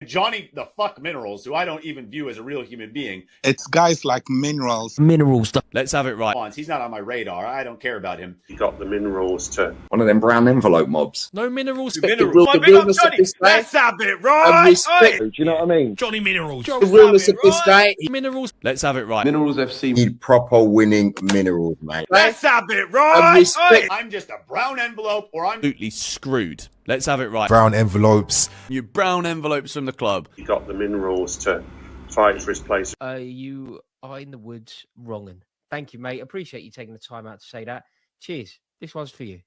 Johnny the fuck Minerals, who I don't even view as a real human being. It's guys like Minerals. Let's have it right. He's not on my radar. I don't care about him. You got the Minerals to one of them brown envelope mobs. No Minerals. The realness of this guy. Let's have it right. Respect, do you know what I mean? Johnny Minerals. The realness of this guy. Minerals. Let's have it right. Minerals FC need proper winning Minerals, mate. Let's have it right. Respect. I'm just a brown envelope, or I'm Absolutely screwed. Let's have it right. Brown envelopes. You brown envelopes from the club. You got the Minerals to fight for his place. You are in the woods wronging. Thank you, mate. Appreciate you taking the time out to say that. Cheers. This one's for you.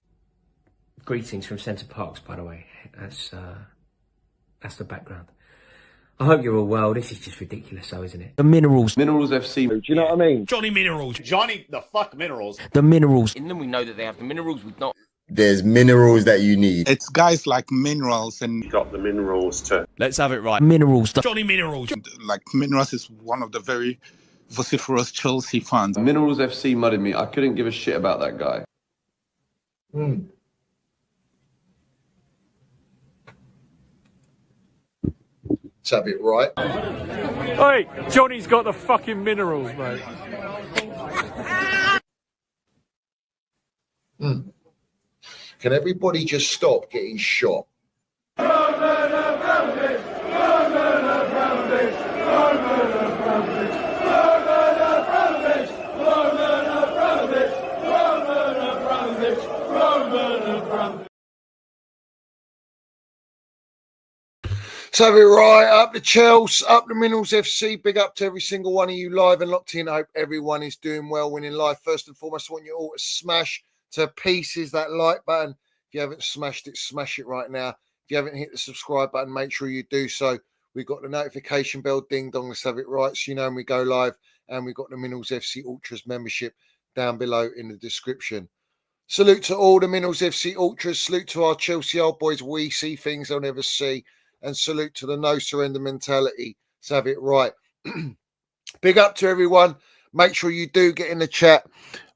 Greetings from Centre Parks, by the way. That's the background. I hope you're all well. This is just ridiculous, though, isn't it? The Minerals. Minerals FC. Do you know what I mean? Johnny Minerals. Johnny the fuck Minerals. The Minerals. In them, we know that they have the minerals. We've not. There's minerals that you need. It's guys like Minerals and You got the Minerals to Let's have it right. Minerals. Johnny Minerals. like Minerals is one of the very vociferous Chelsea fans. Minerals FC mudded me. I couldn't give a shit about that guy. Let's have it right. Hey, Johnny's got the fucking minerals, mate. Can everybody just stop getting shot? So we're right up the Chels, up the Minerals FC. Big up to every single one of you live and locked in. I hope everyone is doing well, winning life. First and foremost, I want you all to smash to pieces that like button. If you haven't smashed it, smash it right now. If you haven't hit the subscribe button, make sure you do so. We've got the notification bell, ding dong, let's have it right. So you know when we go live. And we've got the Minerals FC Ultras membership down below in the description. Salute to all the Minerals FC Ultras. Salute to our Chelsea old boys. We see things they'll never see. And salute to the no surrender mentality. Let's have it right. Big up to everyone. Make sure you do get in the chat.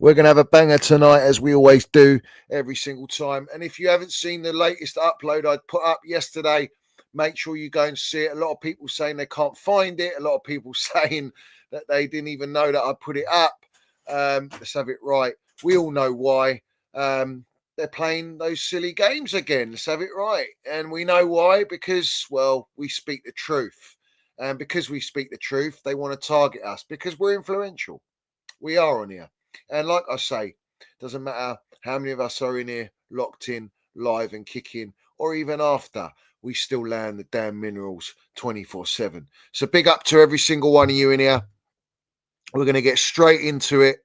We're going to have a banger tonight, as we always do every single time. And if you haven't seen the latest upload I put up yesterday, make sure you go and see it. A lot of people saying they can't find it. A lot of people saying that they didn't even know that I put it up. Let's have it right. We all know why. They're playing those silly games again. Let's have it right. And we know why, because, well, we speak the truth. And because we speak the truth, they want to target us because we're influential. We are on here. And like I say, doesn't matter how many of us are in here, locked in, live and kicking, or even after, we still land the damn minerals 24/7. So big up to every single one of you in here. We're going to get straight into it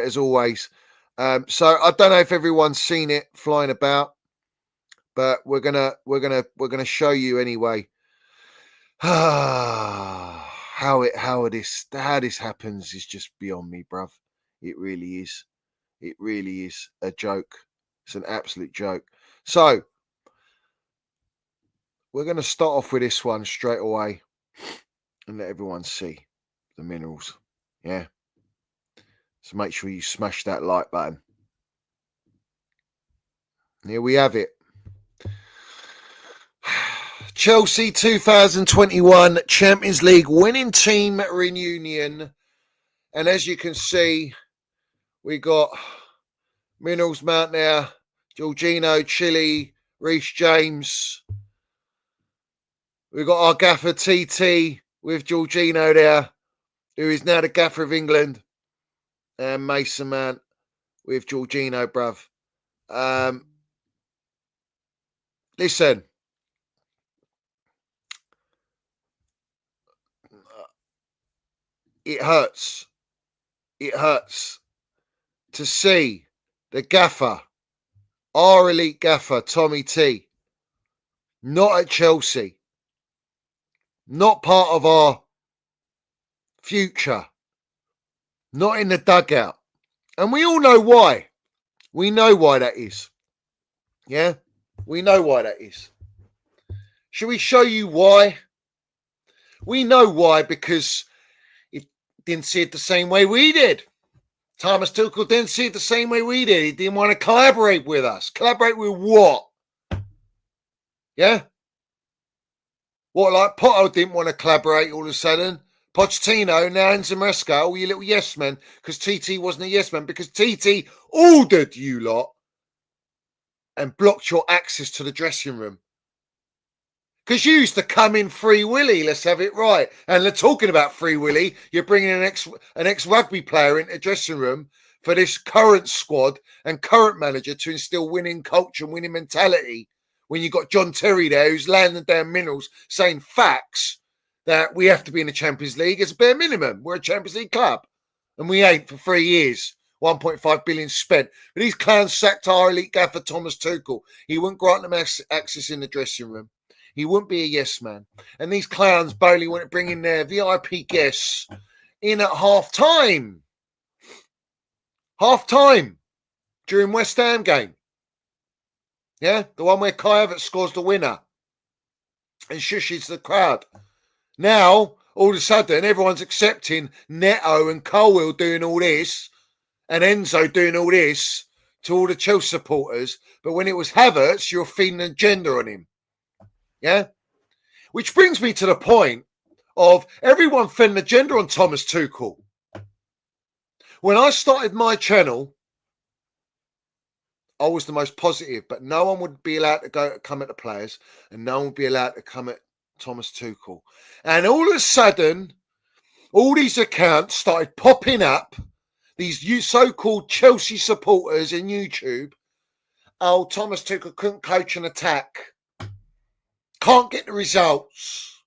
as always. So I don't know if everyone's seen it flying about, but we're gonna show you anyway. How this happens is just beyond me, bruv. It really is. It really is a joke. It's an absolute joke. So we're gonna start off with this one straight away and let everyone see the minerals. Yeah. So make sure you smash that like button. Here we have it. Chelsea 2021 Champions League winning team reunion. And as you can see, we got Minerals Mount there, Jorginho, Chile, Reece James. We've got our gaffer TT with Jorginho there, who is now the gaffer of England. And Mason Mount with Jorginho, bruv. Listen. It hurts. It hurts to see the gaffer, our elite gaffer, Tommy T, not at Chelsea, not part of our future, not in the dugout. And we all know why. We know why that is. Yeah? We know why that is. Shall we show you why? We know why, because it didn't see it the same way we did. Thomas Tuchel didn't see it the same way we did. He didn't want to collaborate with us. Collaborate with what? Yeah? What, like Potter didn't want to collaborate all of a sudden? Pochettino, now Enzo Maresca, all you little yes men, because TT wasn't a yes man, because TT ordered you lot and blocked your access to the dressing room. Because you used to come in Free Willy, let's have it right. And they're talking about Free Willy, you're bringing an ex-rugby player into the dressing room for this current squad and current manager to instill winning culture and winning mentality. When you got John Terry there, who's landing down minerals, saying facts that we have to be in the Champions League as a bare minimum. We're a Champions League club, and we ain't for 3 years. 1.5 billion spent. But these clowns sacked our elite gaffer Thomas Tuchel. He wouldn't grant them access in the dressing room. He wouldn't be a yes man. And these clowns Bowley want to bring in their VIP guests in at half time. Half time during West Ham game. Yeah, the one where Kai Havertz scores the winner and shushes the crowd. Now, all of a sudden, everyone's accepting Neto and Colwill doing all this and Enzo doing all this to all the Chelsea supporters. But when it was Havertz, you're feeding an agenda on him. Yeah? Which brings me to the point of everyone feeding an agenda on Thomas Tuchel. When I started my channel, I was the most positive, but no one would be allowed to come at the players and no one would be allowed to come at Thomas Tuchel. And all of a sudden, all these accounts started popping up, these so-called Chelsea supporters in YouTube. Oh, Thomas Tuchel couldn't coach an attack. Can't get the results.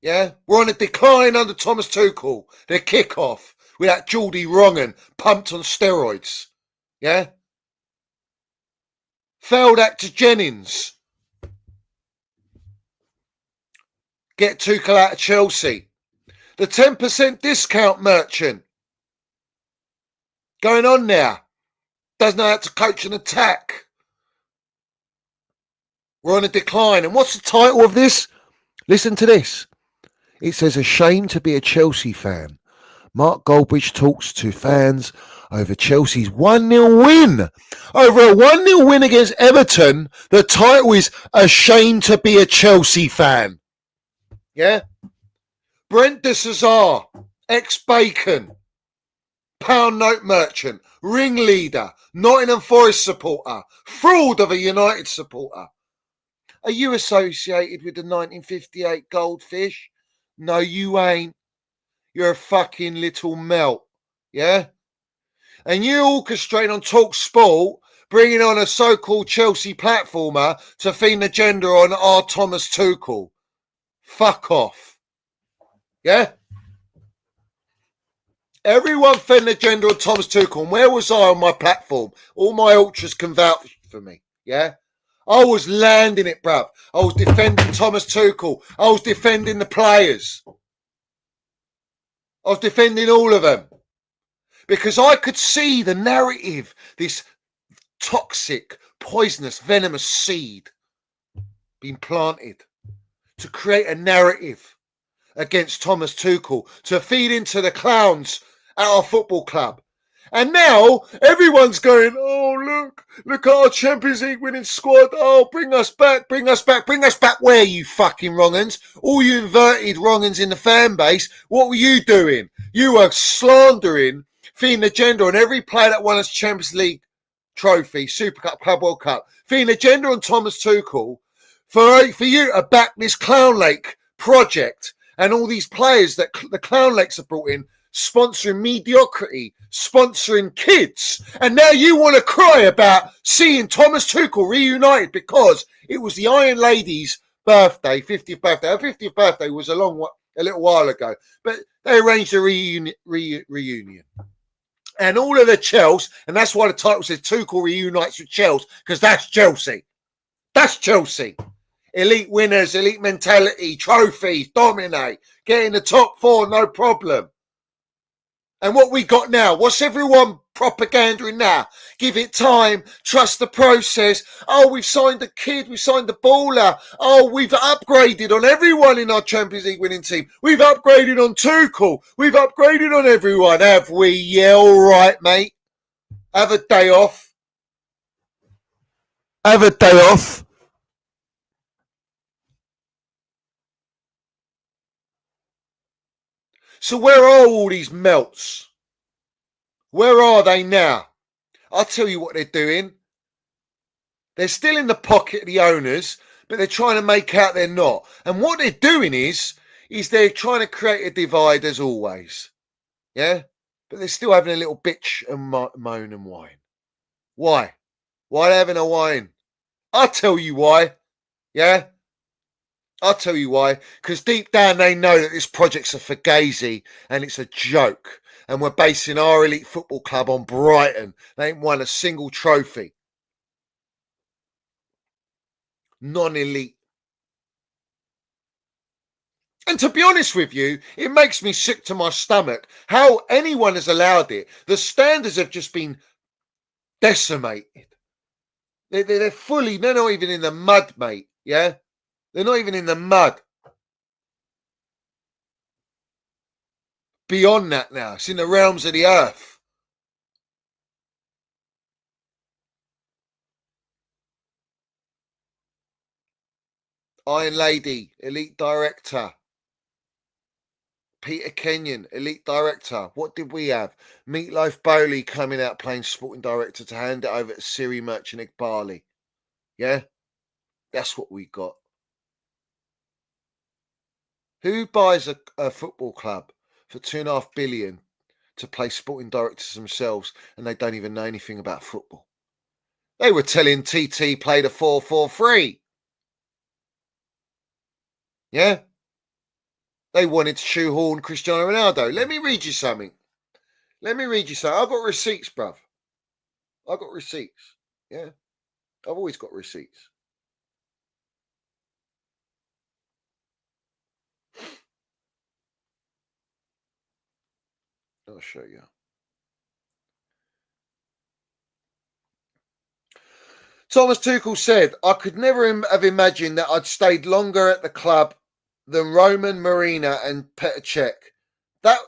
Yeah, we're on a decline under Thomas Tuchel. The kick-off with that Geordie Wrongen pumped on steroids. Yeah? Failed actor Jennings. Get Tuchel out of Chelsea. The 10% discount merchant. Going on now. Doesn't know how to coach an attack. We're on a decline. And what's the title of this? Listen to this. It says, "A shame to be a Chelsea fan. Mark Goldbridge talks to fans over Chelsea's 1-0 win." Over a 1-0 win against Everton, the title is "A shame to be a Chelsea fan." Yeah? Brent de Cesar, ex-Bacon, pound note merchant, ringleader, Nottingham Forest supporter, fraud of a United supporter. Are you associated with the 1958 Goldfish? No, you ain't. You're a fucking little melt. Yeah? And you orchestrate on Talk Sport, bringing on a so-called Chelsea platformer to feed an agenda on our Thomas Tuchel. Fuck off. Yeah? Everyone fed an agenda on Thomas Tuchel. And where was I on my platform? All my ultras can vouch for me. Yeah? I was landing it, bruv. I was defending Thomas Tuchel. I was defending the players. I was defending all of them. Because I could see the narrative, this toxic, poisonous, venomous seed being planted to create a narrative against Thomas Tuchel, to feed into the clowns at our football club. And now everyone's going, oh, look at our Champions League winning squad. Oh, bring us back. Bring us back where, you fucking wrong'uns? All you inverted wrong'uns in the fan base, what were you doing? You were slandering, feeding agenda on every player that won us Champions League trophy, Super Cup, Club World Cup, feeding agenda on Thomas Tuchel for you to back this Clown Lake project and all these players that the Clown Lakes have brought in, sponsoring mediocrity, sponsoring kids. And now you want to cry about seeing Thomas Tuchel reunited because it was the Iron Lady's birthday, 50th birthday. Her 50th birthday was a little while ago, but they arranged a reunion. And all of the Chels, and that's why the title says Tuchel reunites with Chels, because that's Chelsea. That's Chelsea. Elite winners, elite mentality, trophies, dominate, get in the top four, no problem. And what we got now, what's everyone propagandering now? Give it time, trust the process. Oh, we've signed a kid, we've signed a baller. Oh, we've upgraded on everyone in our Champions League winning team. We've upgraded on Tuchel. We've upgraded on everyone, have we? Yeah, all right, mate. Have a day off. Have a day off. So where are all these melts? Where are they now? I'll tell you what they're doing. They're still in the pocket of the owners, but they're trying to make out they're not. And what they're doing is they're trying to create a divide as always. Yeah? But they're still having a little bitch and moan and whine. Why? Why are they having a whine? I'll tell you why. Yeah? I'll tell you why. Because deep down they know that this project's a fugazi and it's a joke. And we're basing our elite football club on Brighton. They ain't won a single trophy. Non-elite. And to be honest with you, it makes me sick to my stomach how anyone has allowed it. The standards have just been decimated. They're not even in the mud, mate. Yeah? They're not even in the mud. Beyond that now. It's in the realms of the earth. Iron Lady, Elite Director. Peter Kenyon, Elite Director. What did we have? Meatloaf Bowley coming out playing Sporting Director to hand it over to Siri Merchant Igbali. Yeah? That's what we got. Who buys a football club for $2.5 billion to play sporting directors themselves and they don't even know anything about football? They were telling TT played a 4-4-3. Yeah? They wanted to shoehorn Cristiano Ronaldo. Let me read you something. I've got receipts, bruv. I've got receipts. Yeah? I've always got receipts. I'll show you. Thomas Tuchel said, I could never have imagined that I'd stayed longer at the club than Roman, Marina and Petr Cech.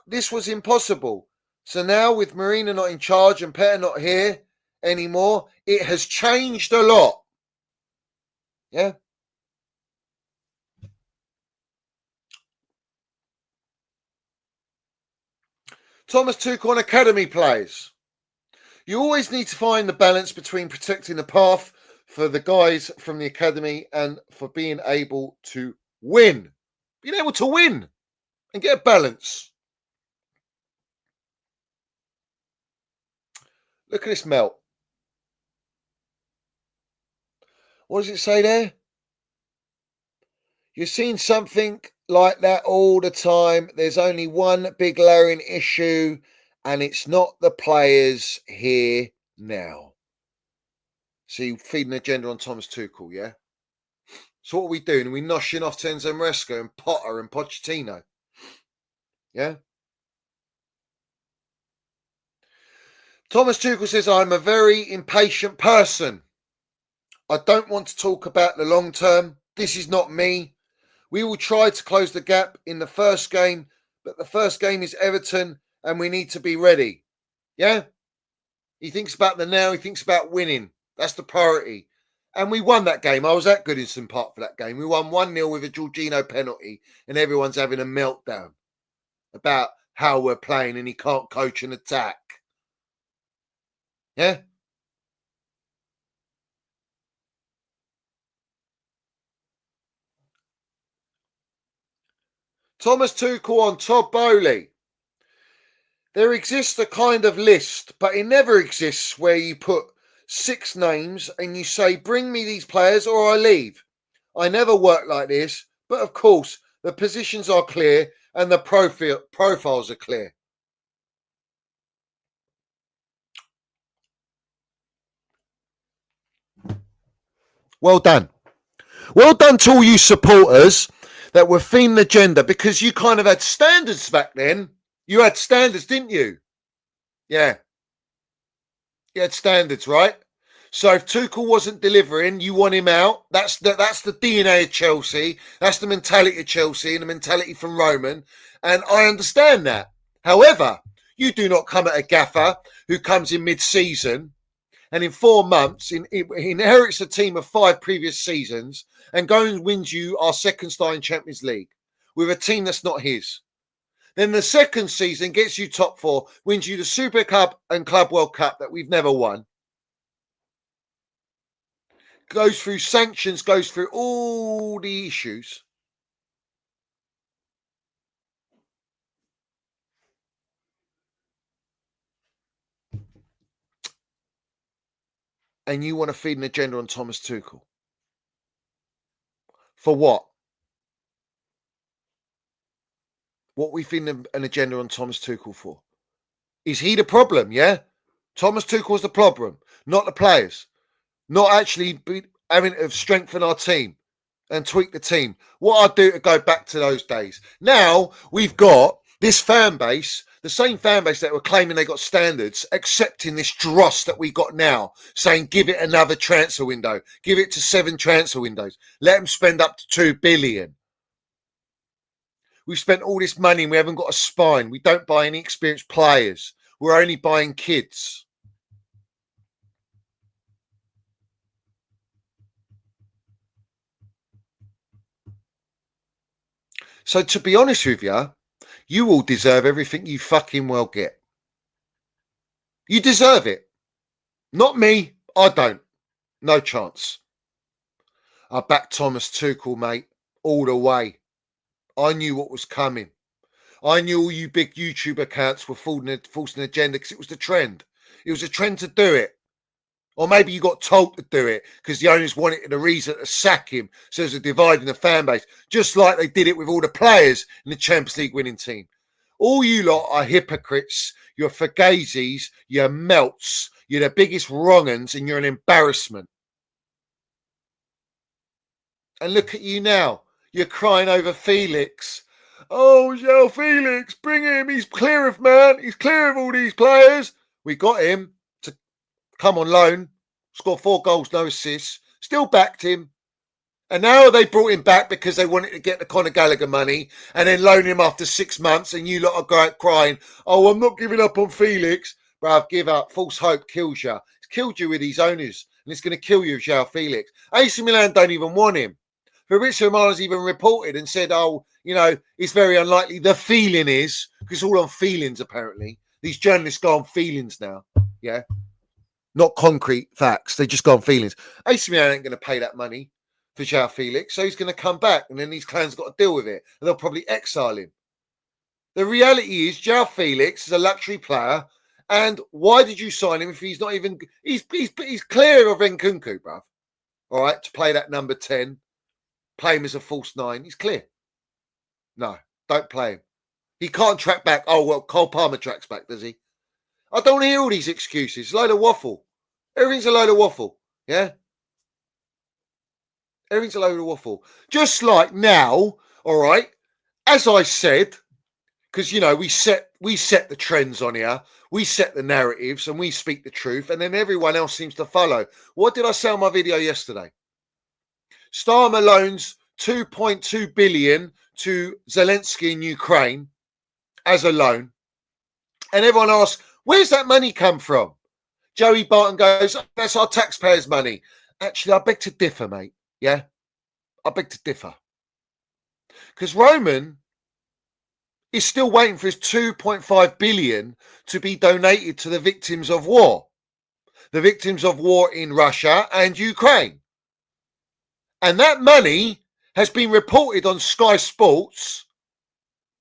This was impossible. So now with Marina not in charge and Petr not here anymore, it has changed a lot. Yeah? Thomas Tuchel on academy players. You always need to find the balance between protecting the path for the guys from the academy and for being able to win. Being able to win and get a balance. Look at this melt. What does it say there? You're seeing something like that all the time. There's only one big glaring issue, and it's not the players here now. See, feeding agenda on Thomas Tuchel, yeah? So what are we doing? Are we noshing off Tenzo Maresca and Potter and Pochettino? Yeah? Thomas Tuchel says, I'm a very impatient person. I don't want to talk about the long term. This is not me. We will try to close the gap in the first game, but the first game is Everton and we need to be ready. Yeah? He thinks about the now. He thinks about winning. That's the priority. And we won that game. I was at Goodison Park for that game. We won 1-0 with a Jorginho penalty and everyone's having a meltdown about how we're playing and he can't coach an attack. Yeah? Thomas Tuchel on Todd Bowley. There exists a kind of list, but it never exists where you put 6 names and you say, bring me these players or I leave. I never work like this, but of course, the positions are clear and the profiles are clear. Well done. Well done to all you supporters that were feeding the agenda, because you kind of had standards back then. You had standards, didn't you? Yeah. You had standards, right? So if Tuchel wasn't delivering, you want him out. That's the DNA of Chelsea. That's the mentality of Chelsea and the mentality from Roman. And I understand that. However, you do not come at a gaffer who comes in mid-season and in 4 months he inherits a team of 5 previous seasons and goes and wins you our second star in Champions League with a team that's not his. Then the second season gets you top 4, wins you the Super Cup and Club World Cup that we've never won. Goes through sanctions, goes through all the issues. And you want to feed an agenda on Thomas Tuchel. For what? What we feed an agenda on Thomas Tuchel for? Is he the problem, yeah? Thomas Tuchel's the problem, not the players. Not actually having to strengthen our team and tweak the team. What I'd do to go back to those days. Now we've got this fan base, the same fan base that were claiming they got standards, accepting this dross that we got now, saying give it another transfer window, give it to 7 transfer windows, let them spend up to 2 billion. We've spent all this money and we haven't got a spine. We don't buy any experienced players. We're only buying kids. So to be honest with you, you all deserve everything you fucking well get. You deserve it. Not me. I don't. No chance. I backed Thomas Tuchel, mate, all the way. I knew what was coming. I knew all you big YouTube accounts were forcing an agenda because it was the trend. It was a trend to do it. Or maybe you got told to do it because the owners wanted a reason to sack him. So there's a divide in the fan base, just like they did it with all the players in the Champions League winning team. All you lot are hypocrites. You're fugazis. You're melts. You're the biggest wrong-uns and you're an embarrassment. And look at you now. You're crying over Felix. Oh, João Felix, bring him. He's clear of man. He's clear of all these players. We got him to come on loan, score 4 goals, no assists. Still backed him. And now they brought him back because they wanted to get the Conor Gallagher money and then loan him after 6 months. And you lot are crying, oh, I'm not giving up on Felix. Bruv, give up. False hope kills you. It's killed you with these owners. And it's going to kill you with João Felix. AC Milan don't even want him. Fabrizio Romano's even reported and said, oh, you know, it's very unlikely. The feeling is, because it's all on feelings apparently. These journalists go on feelings now. Yeah. Not concrete facts. They just go on feelings. AC Milan ain't going to pay that money for João Felix. So he's going to come back and then these clans got to deal with it. And they'll probably exile him. The reality is João Felix is a luxury player. And why did you sign him if he's not even... He's clear of Nkunku, bruv. All right, to play that number 10. Play him as a false 9. He's clear. No, don't play him. He can't track back. Oh, well, Cole Palmer tracks back, does he? I don't want to hear all these excuses. It's a load of waffle. Everything's a load of waffle. Yeah? Everything's a load of waffle. Just like now, all right, as I said, because, you know, we set the trends on here. We set the narratives and we speak the truth. And then everyone else seems to follow. What did I say on my video yesterday? Starmer loans 2.2 billion to Zelensky in Ukraine as a loan. And everyone asks, where's that money come from? Joey Barton goes, oh, that's our taxpayers' money. Actually, I beg to differ, mate. Yeah? I beg to differ. Because Roman is still waiting for his 2.5 billion to be donated to the victims of war. The victims of war in Russia and Ukraine. And that money has been reported on Sky Sports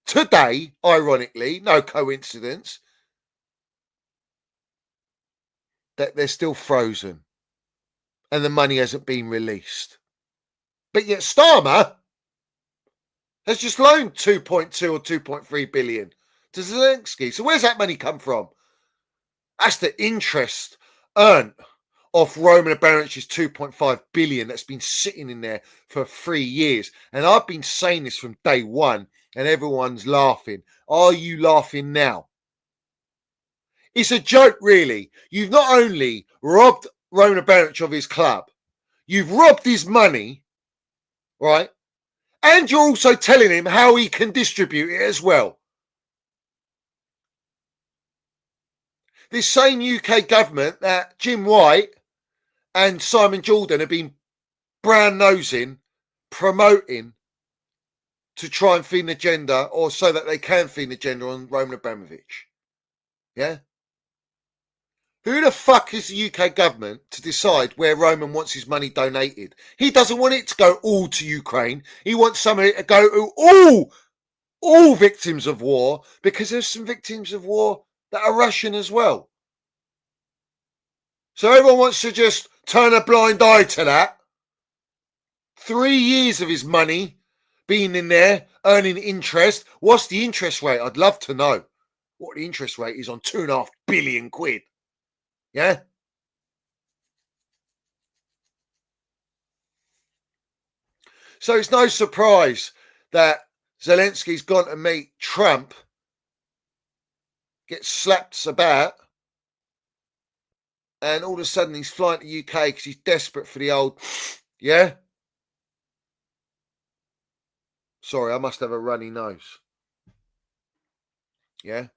today, ironically, no coincidence, that they're still frozen and the money hasn't been released. But yet Starmer has just loaned 2.2 or 2.3 billion to Zelensky. So where's that money come from? That's the interest earned off Roman Abramovich's 2.5 billion that's been sitting in there for 3 years. And I've been saying this from day one and everyone's laughing. Are you laughing now? It's a joke, really. You've not only robbed Roman Abramovich of his club, you've robbed his money, right? And you're also telling him how he can distribute it as well. This same UK government that Jim White and Simon Jordan have been brown-nosing, promoting to try and feed an agenda, or so that they can feed an agenda on Roman Abramovich. Yeah? Who the fuck is the UK government to decide where Roman wants his money donated? He doesn't want it to go all to Ukraine. He wants some of it to go to all victims of war, because there's some victims of war that are Russian as well. So everyone wants to just turn a blind eye to that. 3 years of his money being in there, earning interest. What's the interest rate? I'd love to know what the interest rate is on 2.5 billion quid. Yeah? So it's no surprise that Zelensky's gone to meet Trump, gets slapped about, and all of a sudden he's flying to the UK because he's desperate for the old, yeah? Sorry, I must have a runny nose. Yeah?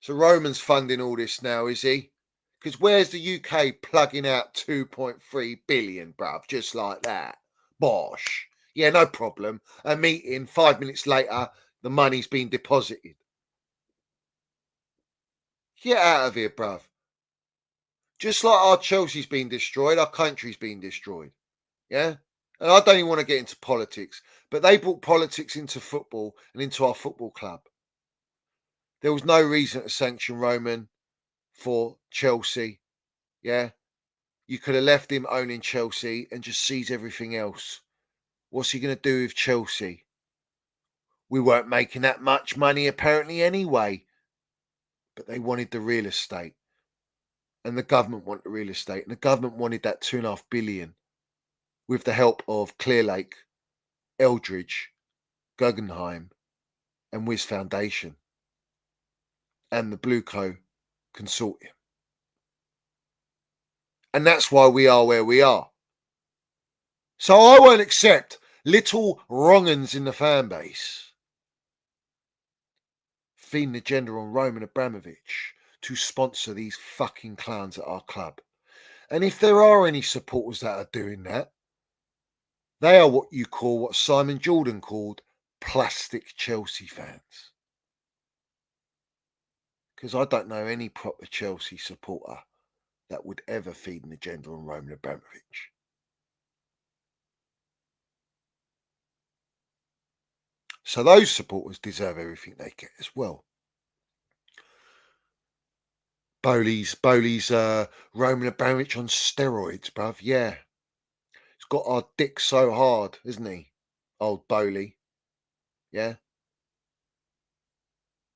So Roman's funding all this now, is he? Because where's the UK plugging out 2.3 billion, bruv? Just like that. Bosh. Yeah, no problem. A meeting, 5 minutes later, the money's been deposited. Get out of here, bruv. Just like our Chelsea's been destroyed, our country's been destroyed. Yeah? And I don't even want to get into politics, but they brought politics into football and into our football club. There was no reason to sanction Roman for Chelsea. Yeah? You could have left him owning Chelsea and just seize everything else. What's he going to do with Chelsea? We weren't making that much money apparently anyway. But they wanted the real estate. And the government wanted the real estate. And the government wanted that 2.5 billion with the help of Clearlake, Eldridge, Guggenheim, and Wiz Foundation. And the Blueco Consortium. And that's why we are where we are. So I won't accept little wrong-uns in the fan base feeding the agenda on Roman Abramovich to sponsor these fucking clowns at our club. And if there are any supporters that are doing that, they are what Simon Jordan called plastic Chelsea fans. Because I don't know any proper Chelsea supporter that would ever feed an agenda on Roman Abramovich. So those supporters deserve everything they get as well. Bowley's Roman Abramovich on steroids, bruv. Yeah. He's got our dick so hard, isn't he? Old Bowley. Yeah.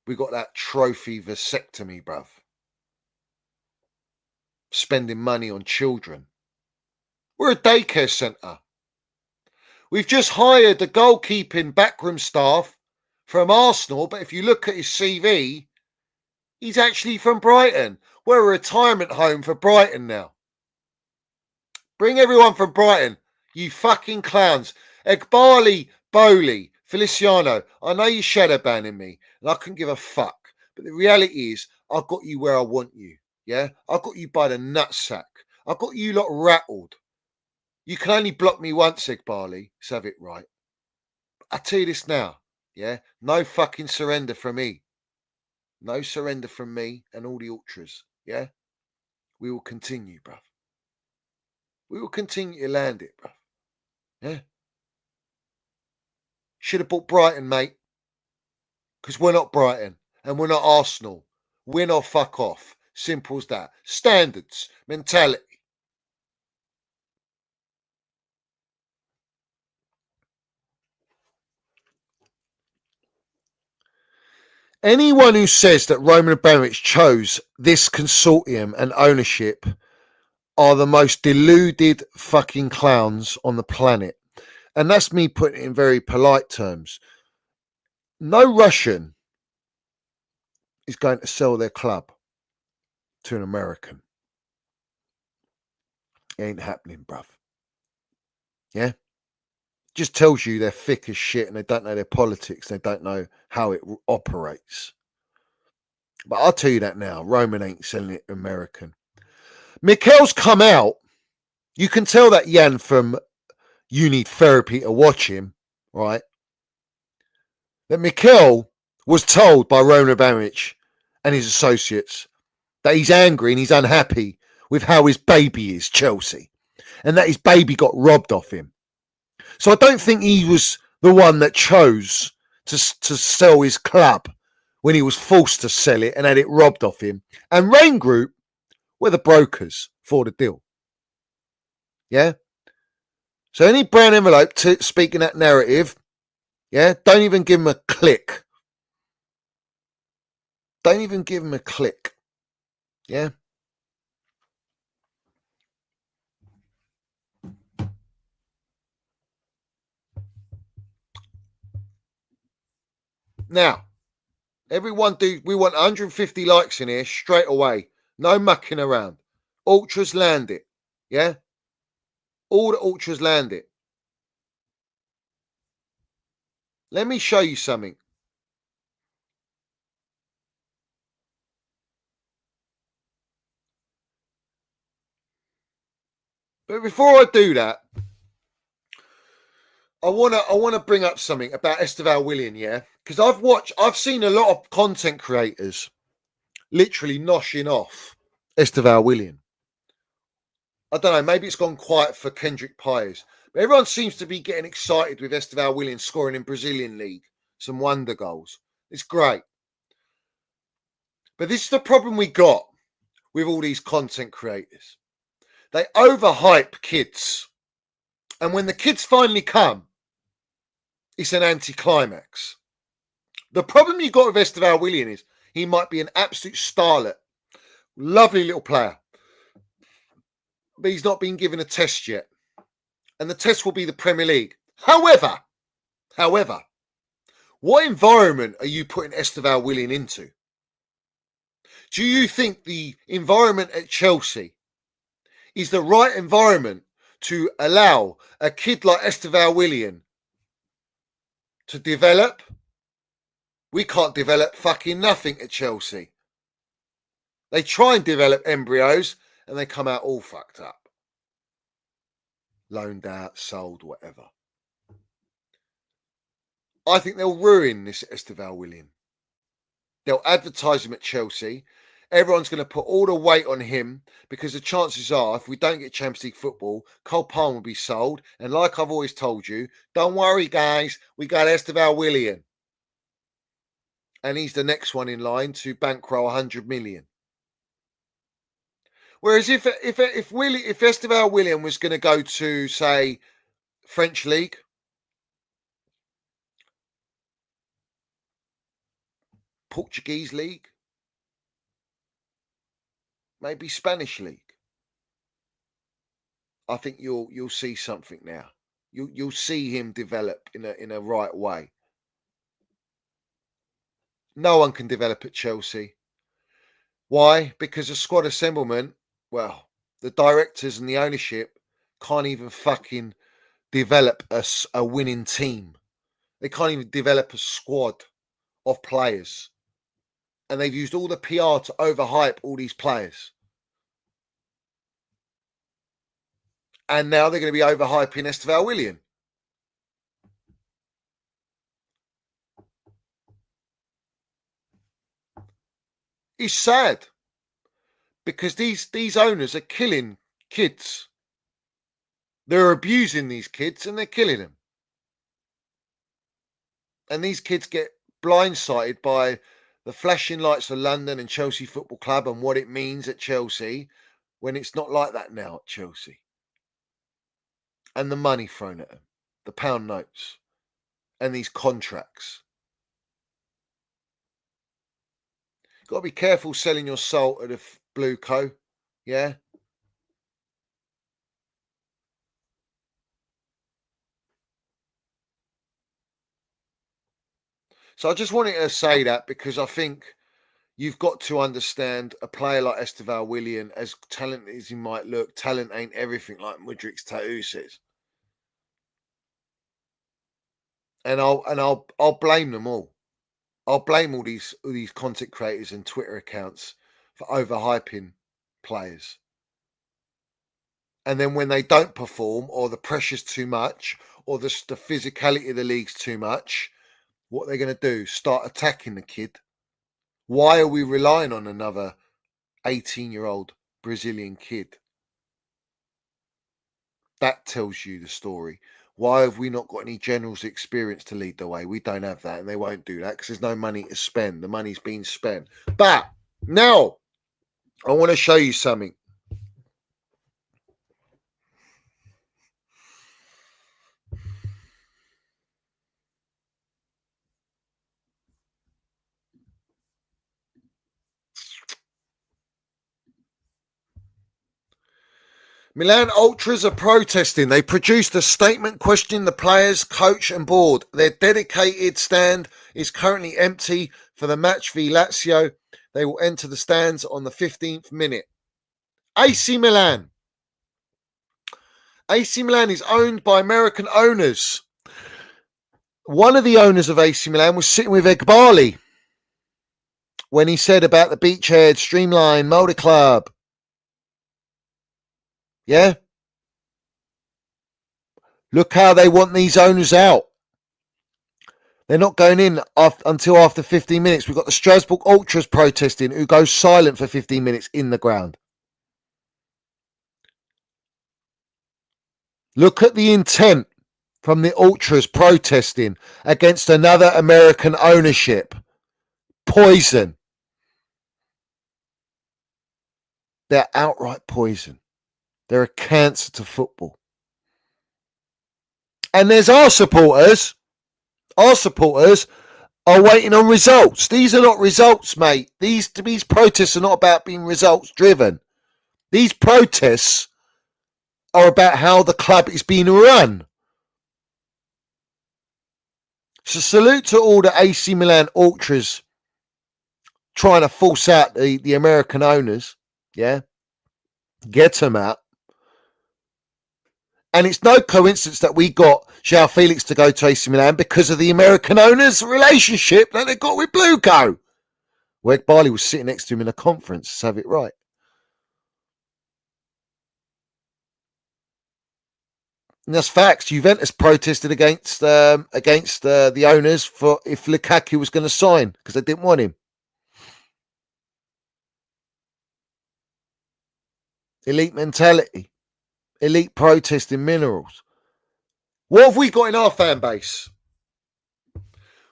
We got that trophy vasectomy, bruv. Spending money on children. We're a daycare centre. We've just hired the goalkeeping backroom staff from Arsenal, but if you look at his CV, he's actually from Brighton. We're a retirement home for Brighton now. Bring everyone from Brighton, you fucking clowns. Egbali, Bowley, Feliciano, I know you're shadow banning me, and I couldn't give a fuck. But the reality is, I've got you where I want you. Yeah? I've got you by the nutsack. I've got you lot rattled. You can only block me once, Egbali. Let's have it right. I tell you this now, yeah? No fucking surrender from me. No surrender from me and all the ultras, yeah? We will continue, bruv. We will continue to land it, bruv. Yeah? Should have bought Brighton, mate. Because we're not Brighton and we're not Arsenal. Win or fuck off. Simple as that. Standards, mentality. Anyone who says that Roman Abramovich chose this consortium and ownership are the most deluded fucking clowns on the planet. And that's me putting it in very polite terms. No Russian is going to sell their club to an American. It ain't happening, bruv. Yeah? Just tells you they're thick as shit and they don't know their politics. They don't know how it operates. But I'll tell you that now. Roman ain't selling it American. Mikel's come out. You can tell that Jan from you need therapy to watch him, right? That Mikel was told by Roman Abramovich and his associates that he's angry and he's unhappy with how his baby is, Chelsea, and that his baby got robbed off him. So I don't think he was the one that chose to sell his club when he was forced to sell it and had it robbed off him. And Rain Group were the brokers for the deal. Yeah? So any brown envelope speaking that narrative, yeah, don't even give him a click. Don't even give him a click. Yeah? Now, we want 150 likes in here straight away. No mucking around. Ultras land it. Yeah? All the ultras land it. Let me show you something. But before I do that, I wanna bring up something about Esteval Willian, yeah? Because I've seen a lot of content creators literally noshing off Esteval Willian. I don't know, maybe it's gone quiet for Kendrick Pires. But everyone seems to be getting excited with Esteval Willian scoring in Brazilian League. Some wonder goals. It's great. But this is the problem we got with all these content creators. They overhype kids. And when the kids finally come, it's an anticlimax. The problem you got with Esteval Willian is he might be an absolute starlet. Lovely little player. But he's not been given a test yet. And the test will be the Premier League. However, what environment are you putting Esteval Willian into? Do you think the environment at Chelsea is the right environment to allow a kid like Esteval Willian to develop? We can't develop fucking nothing at Chelsea. They try and develop embryos and they come out all fucked up. Loaned out, sold, whatever. I think they'll ruin this Esteval Willian. They'll advertise him at Chelsea. Everyone's going to put all the weight on him because the chances are, if we don't get Champions League football, Cole Palmer will be sold. And like I've always told you, don't worry, guys, we got Esteval Willian. And he's the next one in line to bankroll 100 million. Whereas if Esteval Willian was going to go to, say, French League, Portuguese League, maybe Spanish League, I think you'll see something now. You'll see him develop in a right way. No one can develop at Chelsea. Why? Because the squad assemblement, well, the directors and the ownership can't even fucking develop a winning team. They can't even develop a squad of players. And they've used all the PR to overhype all these players. And now they're going to be overhyping Esteval Willian. It's sad because these owners are killing kids. They're abusing these kids and they're killing them. And these kids get blindsided by the flashing lights of London and Chelsea Football Club and what it means at Chelsea when it's not like that now at Chelsea. And the money thrown at them, the pound notes and these contracts. Got to be careful selling your soul at a blue co. Yeah. So I just wanted to say that because I think you've got to understand a player like Esteval Willian, as talented as he might look, talent ain't everything, like Mudrik's tattoo says. And I'll blame them all. I'll blame all these content creators and Twitter accounts for overhyping players. And then when they don't perform, or the pressure's too much, or the physicality of the league's too much, what they're going to do? Start attacking the kid. Why are we relying on another 18-year-old Brazilian kid? That tells you the story. Why have we not got any generals experience to lead the way? We don't have that, and they won't do that because there's no money to spend. The money's been spent. But now I want to show you something. Milan Ultras are protesting. They produced a statement questioning the players, coach and board. Their dedicated stand is currently empty for the match v Lazio. They will enter the stands on the 15th minute. AC Milan. AC Milan is owned by American owners. One of the owners of AC Milan was sitting with Egbali when he said about the beachhead, streamline, motor club. Yeah? Look how they want these owners out. They're not going in until after 15 minutes. We've got the Strasbourg Ultras protesting who go silent for 15 minutes in the ground. Look at the intent from the Ultras protesting against another American ownership. Poison. They're outright poison. They're a cancer to football. And there's our supporters. Our supporters are waiting on results. These are not results, mate. These protests are not about being results driven. These protests are about how the club is being run. So salute to all the AC Milan Ultras trying to force out the American owners. Yeah. Get them out. And it's no coincidence that we got João Felix to go to AC Milan because of the American owners' relationship that they got with Bluco. Where Barley was sitting next to him in a conference. Let's have it right. And that's facts. Juventus protested against the owners for if Lukaku was going to sign because they didn't want him. Elite mentality. Elite protesting minerals. What have we got in our fan base?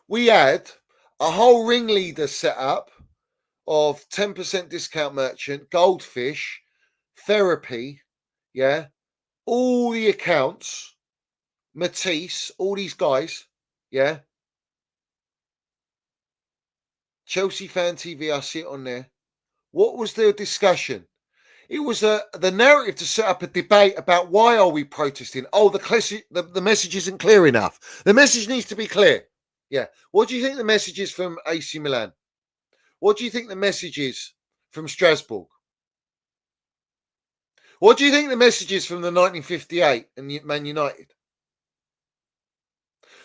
We had a whole ringleader set up of 10% discount merchant, goldfish, therapy, yeah, all the accounts, Matisse, all these guys, yeah. Chelsea Fan TV, I see it on there. What was the discussion? It was the narrative to set up a debate about why are we protesting? Oh, the message isn't clear enough. The message needs to be clear. Yeah. What do you think the message is from AC Milan? What do you think the message is from Strasbourg? What do you think the message is from the 1958 and Man United?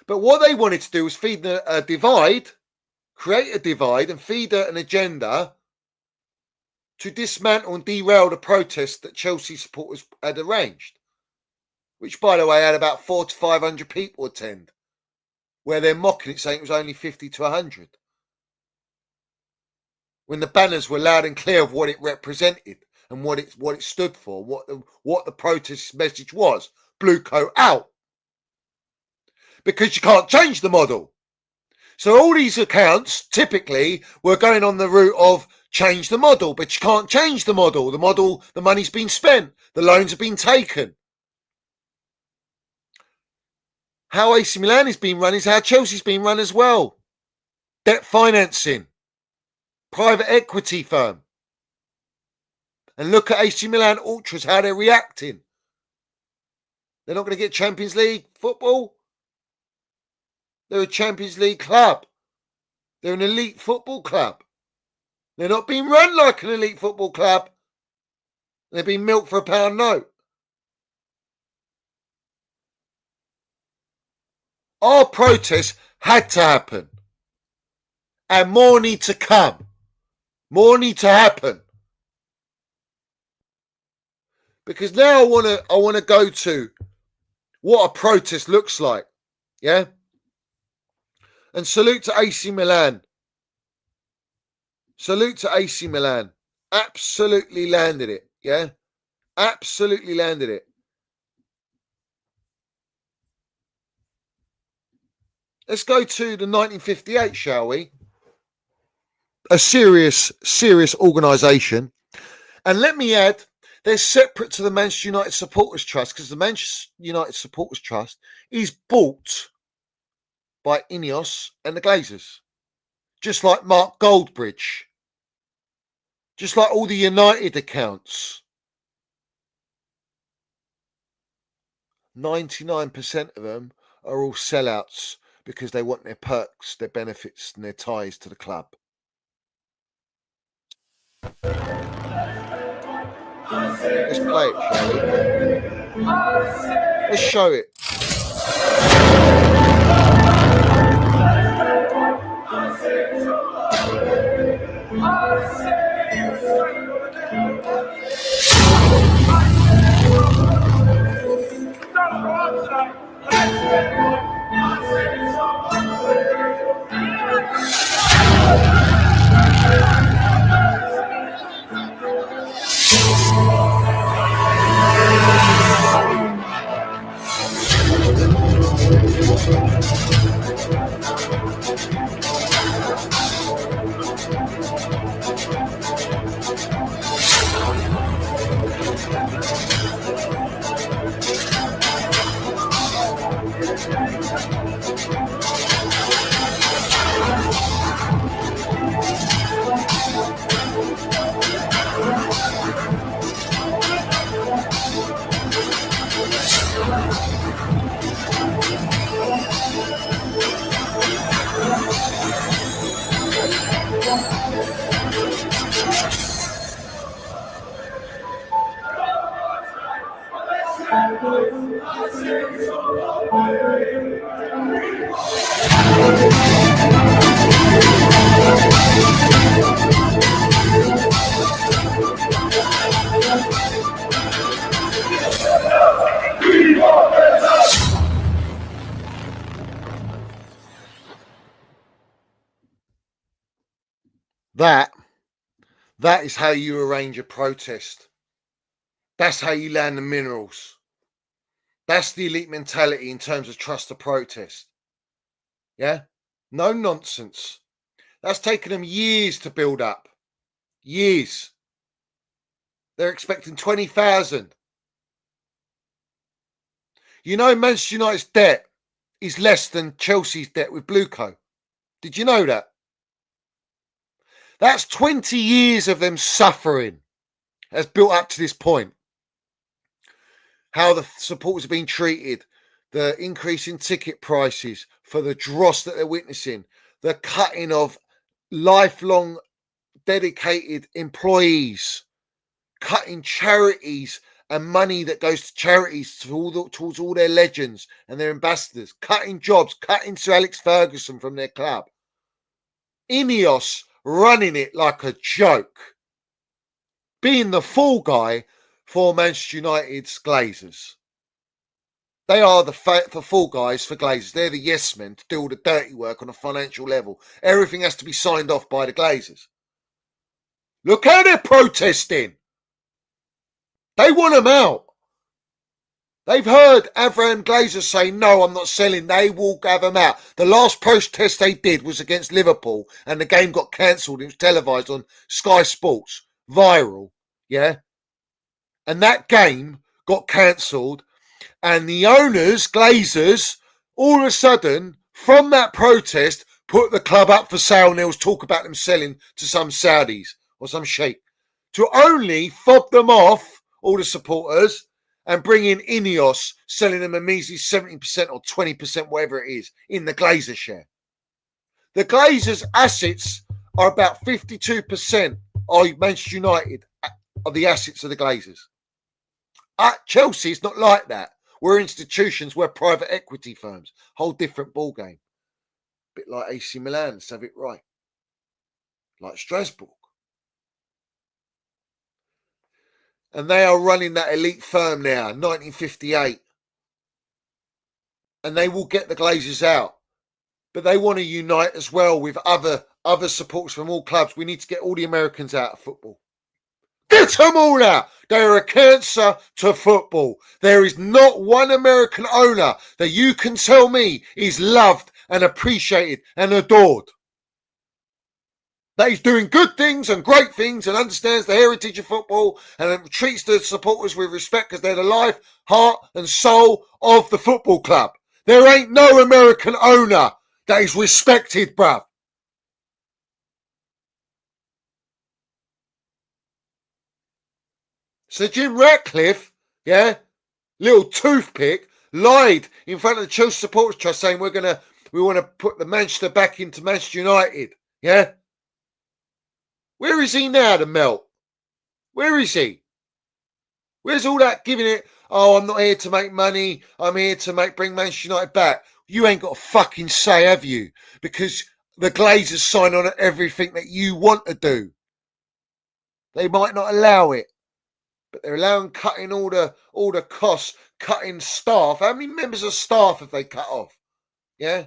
But what they wanted to do was feed a divide, create a divide and feed an agenda to dismantle and derail the protest that Chelsea supporters had arranged, which, by the way, had about 400 to 500 people attend, where they're mocking it, saying it was only 50 to 100. When the banners were loud and clear of what it represented and what it stood for, what the protest message was. Blue coat out. Because you can't change the model. So all these accounts typically were going on the route of change the model, but you can't change the model. The money's been spent. The loans have been taken. How AC Milan is being run is how Chelsea's been run as well. Debt financing. Private equity firm. And look at AC Milan Ultras, how they're reacting. They're not going to get Champions League football. They're a Champions League club. They're an elite football club. They're not being run like an elite football club. They're being milked for a pound note. Our protest had to happen. And more need to come. More need to happen. because now I want to go to what a protest looks like. Yeah. And salute to AC Milan. Salute to AC Milan. Absolutely landed it. Yeah. Absolutely landed it. Let's go to the 1958, shall we? A serious organisation. And let me add, they're separate to the Manchester United Supporters Trust, because the Manchester United Supporters Trust is bought by Ineos and the Glazers. Just like Mark Goldbridge. Just like all the United accounts. 99% of them are all sellouts because they want their perks, their benefits, and their ties to the club. Let's play it, shall we? Let's show it. That is how you arrange a protest. That's how you land the minerals. That's the elite mentality in terms of trust to protest. Yeah? No nonsense. That's taken them years to build up. Years. They're expecting 20,000. You know, Manchester United's debt is less than Chelsea's debt with Blueco. Did you know that? That's 20 years of them suffering has built up to this point. How the supporters have been treated, the increase in ticket prices for the dross that they're witnessing, the cutting of lifelong dedicated employees, cutting charities and money that goes to charities towards all their legends and their ambassadors, cutting jobs, cutting Sir Alex Ferguson from their club. Ineos running it like a joke, being the fall guy for Manchester United's Glazers. They are the fall guys for Glazers. They're the yes men to do all the dirty work on a financial level. Everything has to be signed off by the Glazers. Look how they're protesting. They want them out. They've heard Avram Glazer say, no, I'm not selling. They will have them out. The last protest they did was against Liverpool and the game got cancelled. It was televised on Sky Sports. Viral. Yeah. And that game got cancelled. And the owners, Glazers, all of a sudden, from that protest, put the club up for sale. And there was talk about them selling to some Saudis or some sheikh. To only fob them off, all the supporters, and bring in Ineos, selling them a measly 70% or 20%, whatever it is, in the Glazer share. The Glazers' assets are about 52% of Manchester United, of the assets of the Glazers. At Chelsea, it's not like that. We're institutions, we're private equity firms. Whole different ball game. Bit like AC Milan, let's have it right. Like Strasbourg. And they are running that elite firm now, 1958. And they will get the Glazers out. But they want to unite as well with other supporters from all clubs. We need to get all the Americans out of football. Get them all out. They are a cancer to football. There is not one American owner that you can tell me is loved and appreciated and adored. That he's doing good things and great things and understands the heritage of football and treats the supporters with respect because they're the life, heart and soul of the football club. There ain't no American owner that is respected, bruv. So Jim Ratcliffe, yeah, little toothpick, lied in front of the Chelsea Supporters Trust saying we want to put the Manchester back into Manchester United, yeah? Where is he now, the melt? Where is he? Where's all that giving it, oh, I'm not here to make money, I'm here to bring Manchester United back? You ain't got a fucking say, have you? Because the Glazers sign on at everything that you want to do. They might not allow it, but they're allowing cutting all the costs, cutting staff. How many members of staff have they cut off? Yeah?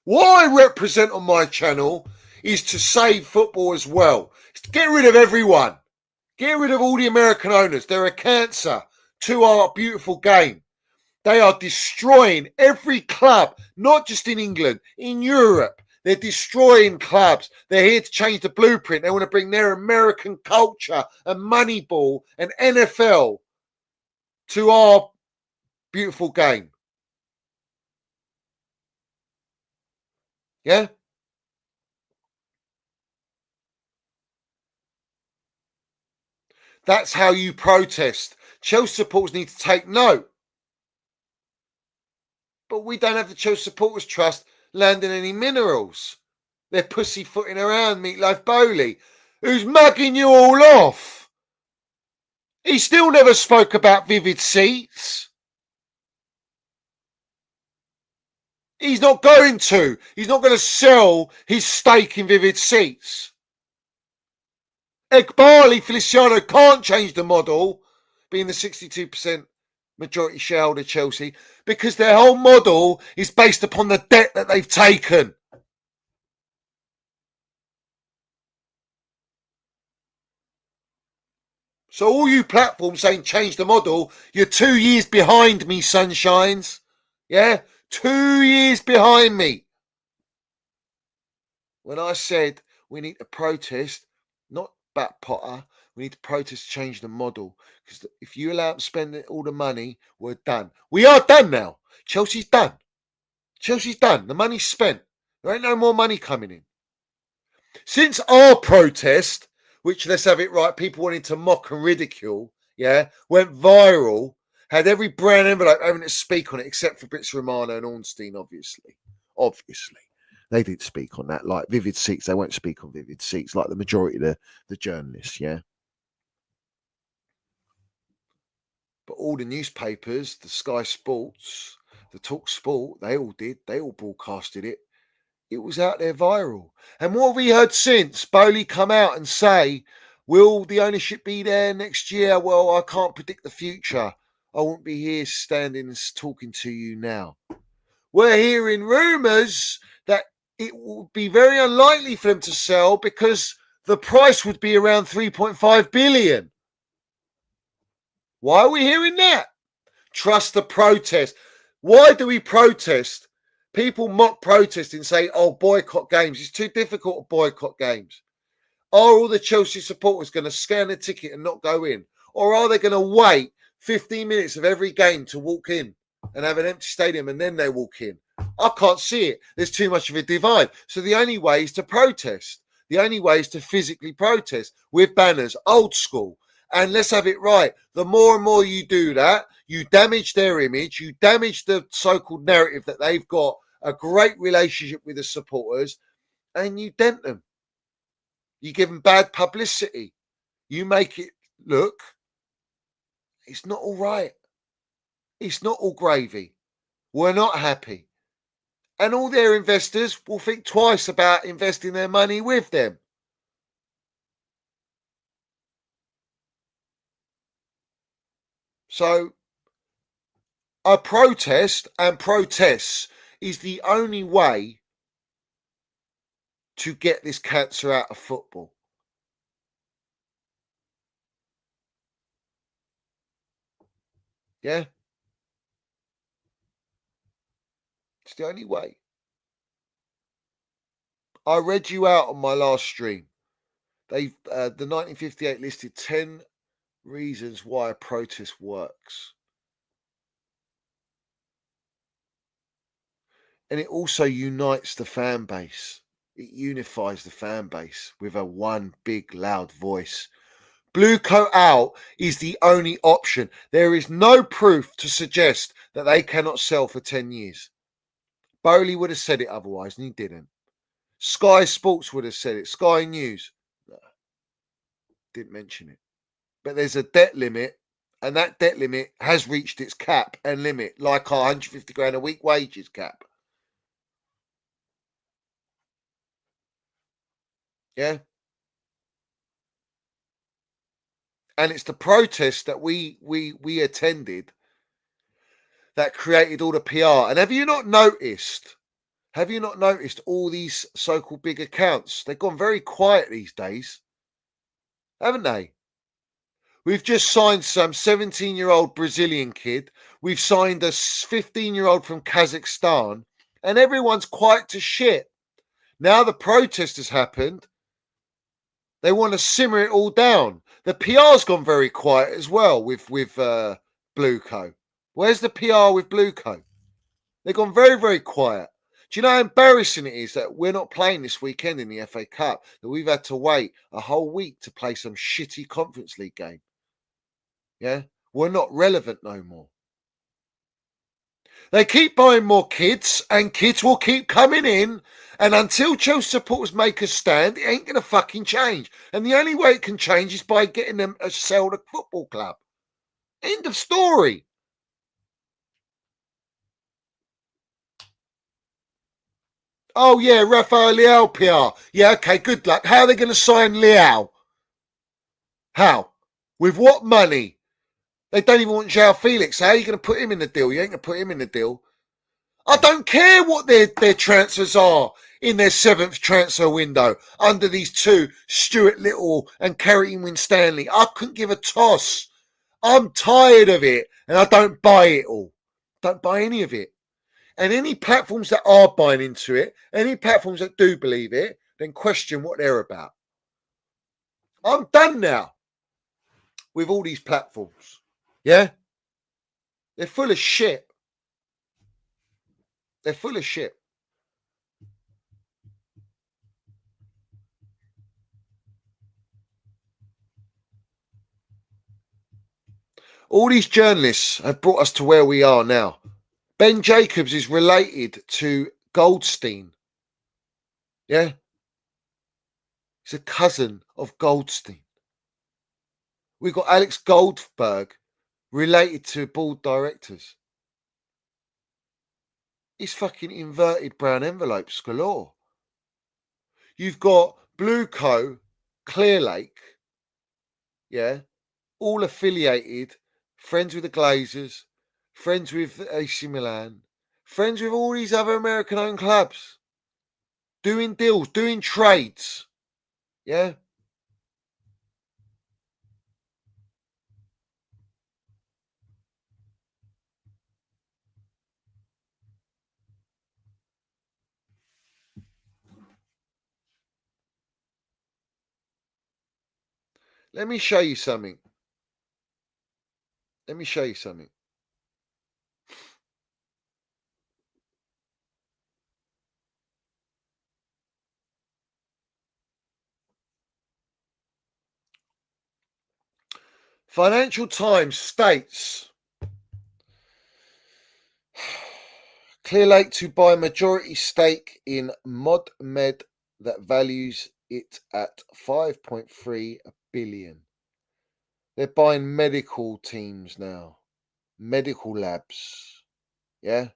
What I represent on my channel is to save football as well. It's to get rid of everyone. Get rid of all the American owners. They're a cancer to our beautiful game. They are destroying every club, not just in England, in Europe. They're destroying clubs. They're here to change the blueprint. They want to bring their American culture and Moneyball and NFL to our beautiful game. Yeah? That's how you protest. Chelsea supporters need to take note. But we don't have the Chelsea Supporters Trust landing any minerals. They're pussyfooting around Meatloaf Bowley, who's mugging you all off. He still never spoke about Vivid Seats. He's not going to. He's not going to sell his stake in Vivid Seats. Egbali Feliciano can't change the model, being the 62% majority shareholder Chelsea, because their whole model is based upon the debt that they've taken. So all you platforms saying change the model, you're 2 years behind me, sunshines. Yeah? 2 years behind me. When I said we need to protest, not back Potter, we need to protest to change the model. Because if you allow them to spend all the money, we're done. We are done now. Chelsea's done. Chelsea's done. The money's spent. There ain't no more money coming in. Since our protest, which, let's have it right, people wanted to mock and ridicule, yeah, went viral, had every brown envelope having to speak on it, except for Brits Romano and Ornstein, obviously. Obviously. They didn't speak on that. Like Vivid Seats, they won't speak on Vivid Seats, like the majority of the journalists, yeah? But all the newspapers, the Sky Sports, the Talk Sport, they all did. They all broadcasted it. It was out there viral. And what have we heard since? Bowley come out and say, will the ownership be there next year? Well, I can't predict the future. I won't be here standing and talking to you now. We're hearing rumours that it will be very unlikely for them to sell because the price would be around 3.5 billion. Why are we hearing that? Trust the protest. Why do we protest? People mock protesting, say, oh, boycott games. It's too difficult to boycott games. Are all the Chelsea supporters going to scan a ticket and not go in? Or are they going to wait 15 minutes of every game to walk in and have an empty stadium and then they walk in? I can't see it. There's too much of a divide. So the only way is to protest. The only way is to physically protest with banners, old school. And let's have it right. The more and more you do that, you damage their image, you damage the so-called narrative that they've got a great relationship with the supporters, and you dent them. You give them bad publicity. You make it look, it's not all right. It's not all gravy. We're not happy. And all their investors will think twice about investing their money with them. So a protest and protests is the only way to get this cancer out of football. Yeah? It's the only way. I read you out on my last stream. The 1958 listed 10 reasons why a protest works. And it also unites the fan base. It unifies the fan base with a one big loud voice. Blue coat out is the only option. There is no proof to suggest that they cannot sell for 10 years. Bowley would have said it otherwise, and he didn't. Sky Sports would have said it. Sky News didn't mention it. But there's a debt limit, and that debt limit has reached its cap and limit, like our 150 grand a week wages cap. Yeah. And it's the protest that we attended that created all the PR. And have you not noticed all these so-called big accounts? They've gone very quiet these days, haven't they? We've just signed some 17-year-old Brazilian kid. We've signed a 15-year-old from Kazakhstan, and everyone's quiet to shit. Now the protest has happened. They want to simmer it all down. The PR's gone very quiet as well with Blueco. Where's the PR with Blueco? They've gone very, very quiet. Do you know how embarrassing it is that we're not playing this weekend in the FA Cup? That we've had to wait a whole week to play some shitty Conference League game? Yeah? We're not relevant no more. They keep buying more kids, and kids will keep coming in. And until Chelsea supporters make a stand, it ain't going to fucking change. And the only way it can change is by getting them to sell the football club. End of story. Oh, yeah, Rafael Leao PR. Yeah, okay, good luck. How are they going to sign Leao? How? With what money? They don't even want João Felix. How are you going to put him in the deal? You ain't going to put him in the deal. I don't care what their transfers are in their 7th transfer window under these two, Stuart Little and Carrington Winstanley. I couldn't give a toss. I'm tired of it, and I don't buy it all. Don't buy any of it. And any platforms that are buying into it, any platforms that do believe it, then question what they're about. I'm done now with all these platforms. Yeah? They're full of shit. They're full of shit. All these journalists have brought us to where we are now. Ben Jacobs is related to Goldstein. Yeah? He's a cousin of Goldstein. We've got Alex Goldberg related to board directors. It's fucking inverted brown envelopes galore. You've got Blueco, Clearlake, yeah, all affiliated, friends with the Glazers, friends with AC Milan, friends with all these other American-owned clubs, doing deals, doing trades, yeah. Let me show you something. Let me show you something. Financial Times states Clearlake to buy majority stake in ModMed that values it at 5.3 billion. They're buying medical teams now, medical labs. Yeah.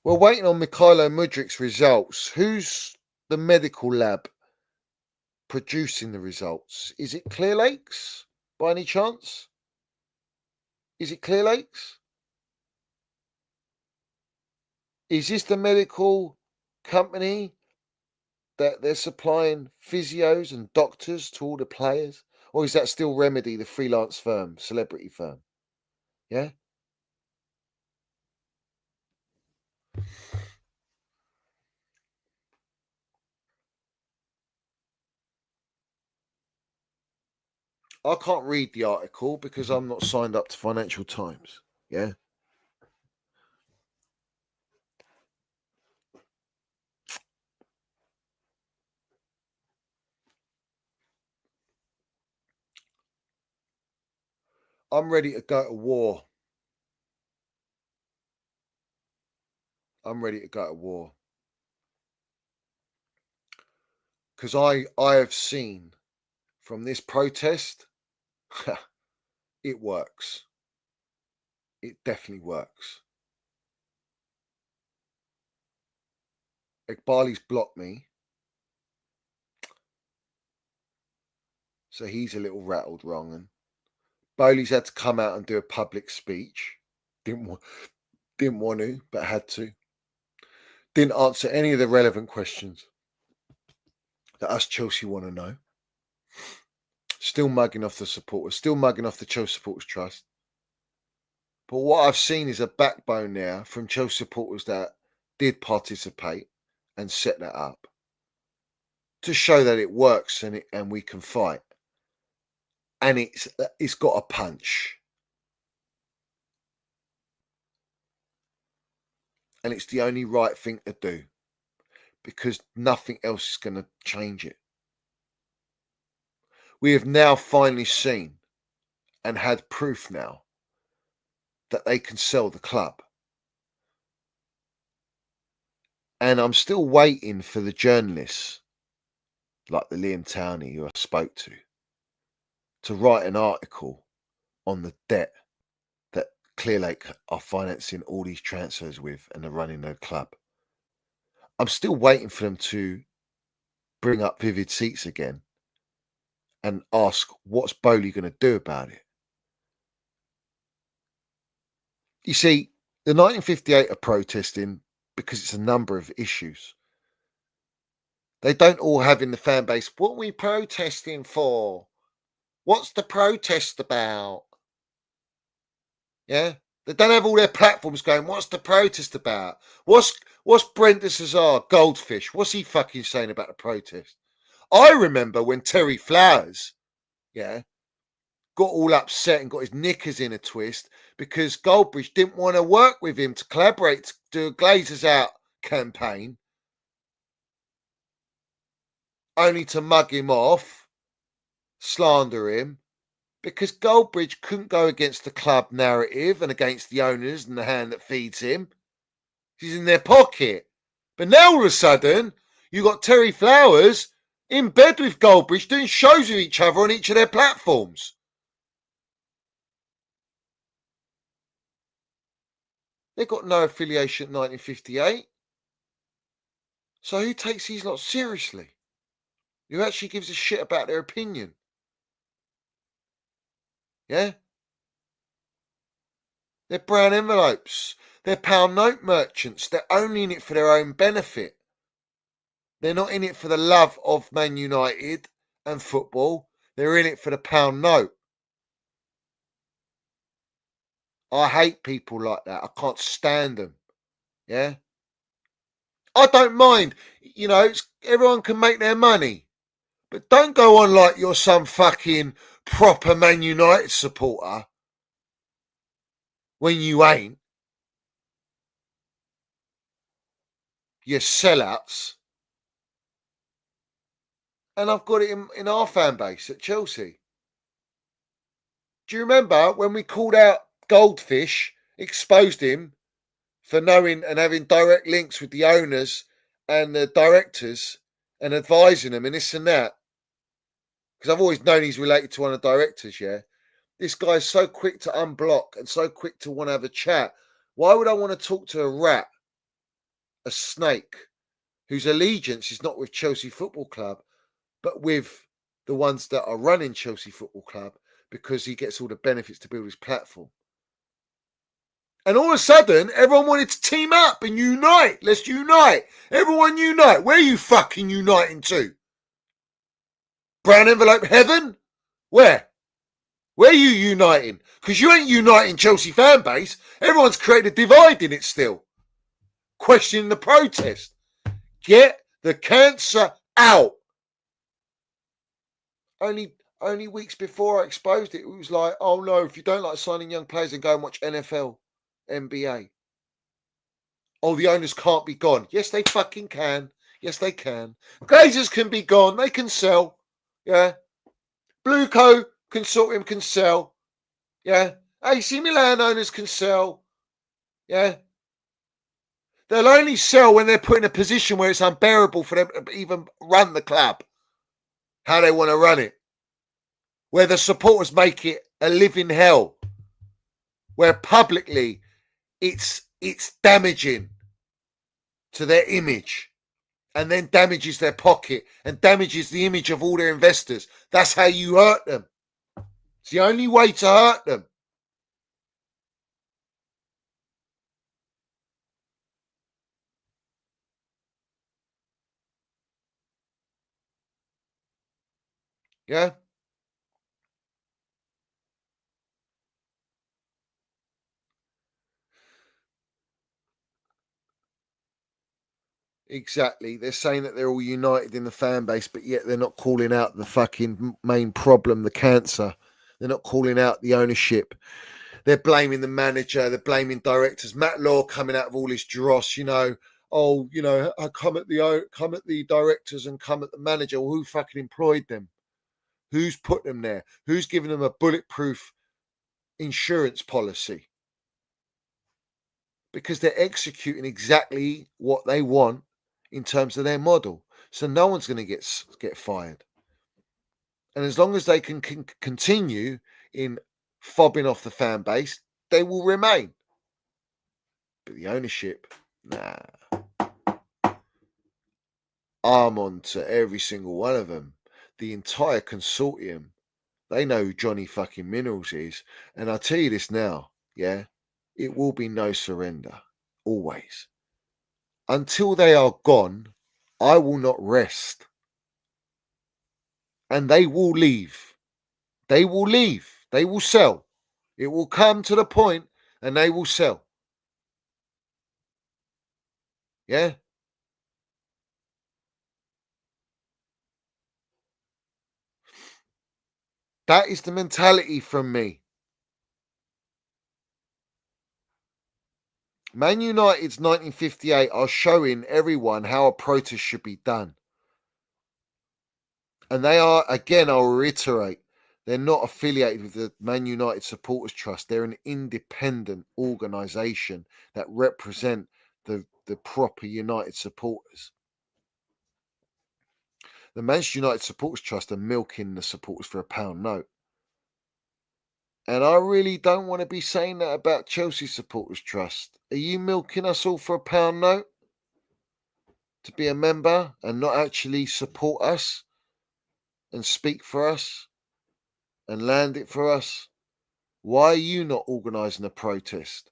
We're waiting on Mikhailo Mudrik's results. Who's the medical lab producing the results? Is it Clearlake's by any chance? Is it Clear Lakes? Is this the medical company that they're supplying physios and doctors to all the players? Or is that still Remedy, the freelance firm, celebrity firm? Yeah? I can't read the article because I'm not signed up to Financial Times. Yeah? I'm ready to go to war. I'm ready to go to war. Because I have seen from this protest, it works. It definitely works. Iqbali's blocked me. So he's a little rattled wrong. And Bowley's had to come out and do a public speech. Didn't want to, but had to. Didn't answer any of the relevant questions that us Chelsea want to know. Still mugging off the supporters, still mugging off the Chelsea Supporters Trust. But what I've seen is a backbone now from Chelsea supporters that did participate and set that up to show that it works and we can fight. And it's got a punch. And it's the only right thing to do because nothing else is going to change it. We have now finally seen and had proof now that they can sell the club. And I'm still waiting for the journalists like the Liam Towney who I spoke to write an article on the debt that Clearlake are financing all these transfers with and are running their club. I'm still waiting for them to bring up Vivid Seats again and ask what's Bowley going to do about it. You see, the 1958 are protesting because it's a number of issues. They don't all have in the fan base, what are we protesting for? What's the protest about? Yeah? They don't have all their platforms going, what's the protest about? What's Brent de Cesar, Goldfish, what's he fucking saying about the protest? I remember when Terry Flowers, got all upset and got his knickers in a twist because Goldbridge didn't want to work with him to collaborate to do a Glazers Out campaign, only to mug him off, slander him, because Goldbridge couldn't go against the club narrative and against the owners and the hand that feeds him. He's in their pocket. But now all of a sudden, you got Terry Flowers in bed with Goldbridge doing shows with each other on each of their platforms. They've got no affiliation at 1958. So who takes these lot seriously? Who actually gives a shit about their opinion? Yeah? They're brown envelopes. They're pound note merchants. They're only in it for their own benefit. They're not in it for the love of Man United and football. They're in it for the pound note. I hate people like that. I can't stand them. Yeah? I don't mind. You know, everyone can make their money. But don't go on like you're some fucking proper Man United supporter when you ain't. You're sellouts. And I've got it in our fan base at Chelsea. Do you remember when we called out Goldfish, exposed him for knowing and having direct links with the owners and the directors and advising them and this and that? Because I've always known he's related to one of the directors, yeah? This guy's so quick to unblock and so quick to want to have a chat. Why would I want to talk to a rat, a snake, whose allegiance is not with Chelsea Football Club, but with the ones that are running Chelsea Football Club, because he gets all the benefits to build his platform. And all of a sudden, everyone wanted to team up and unite. Let's unite. Everyone unite. Where are you fucking uniting to? Brown envelope heaven? Where? Where are you uniting? Because you ain't uniting Chelsea fan base. Everyone's created a divide in it still. Questioning the protest. Get the cancer out. Only weeks before I exposed it, it was like, oh no, if you don't like signing young players, then go and watch NFL, NBA. Oh, the owners can't be gone. Yes, they fucking can. Yes, they can. Glazers can be gone. They can sell. Yeah. Blue Co Consortium can sell. Yeah. AC Milan owners can sell. Yeah. They'll only sell when they're put in a position where it's unbearable for them to even run the club how they want to run it. Where the supporters make it a living hell. Where publicly it's damaging to their image and then damages their pocket and damages the image of all their investors. That's how you hurt them. It's the only way to hurt them. Yeah? Exactly. They're saying that they're all united in the fan base, but yet they're not calling out the fucking main problem, the cancer. They're not calling out the ownership. They're blaming the manager. They're blaming directors. Matt Law coming out of all his dross, I come at the directors and come at the manager. Well, who fucking employed them? Who's put them there? Who's given them a bulletproof insurance policy? Because they're executing exactly what they want in terms of their model. So no one's going to get fired. And as long as they can continue in fobbing off the fan base, they will remain. But the ownership, nah. I'm on to every single one of them. The entire consortium, they know who Johnny fucking Minerals is. And I'll tell you this now, yeah? It will be no surrender. Always. Until they are gone, I will not rest. And they will leave. They will leave. They will sell. It will come to the point and they will sell. Yeah? That is the mentality from me. Man United's 1958 are showing everyone how a protest should be done. And they are, again, I'll reiterate, they're not affiliated with the Man United Supporters Trust. They're an independent organisation that represent the proper United supporters. The Manchester United Supporters Trust are milking the supporters for £1 note. And I really don't want to be saying that about Chelsea Supporters Trust. Are you milking us all for £1 note to be a member and not actually support us and speak for us and land it for us? Why are you not organising a protest?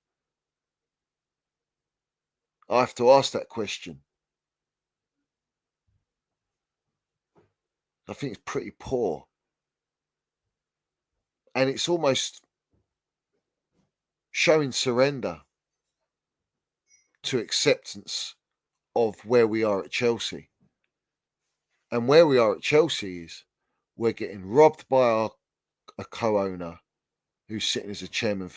I have to ask that question. I think it's pretty poor. And it's almost showing surrender to acceptance of where we are at Chelsea. And where we are at Chelsea is we're getting robbed by a co-owner who's sitting as a chairman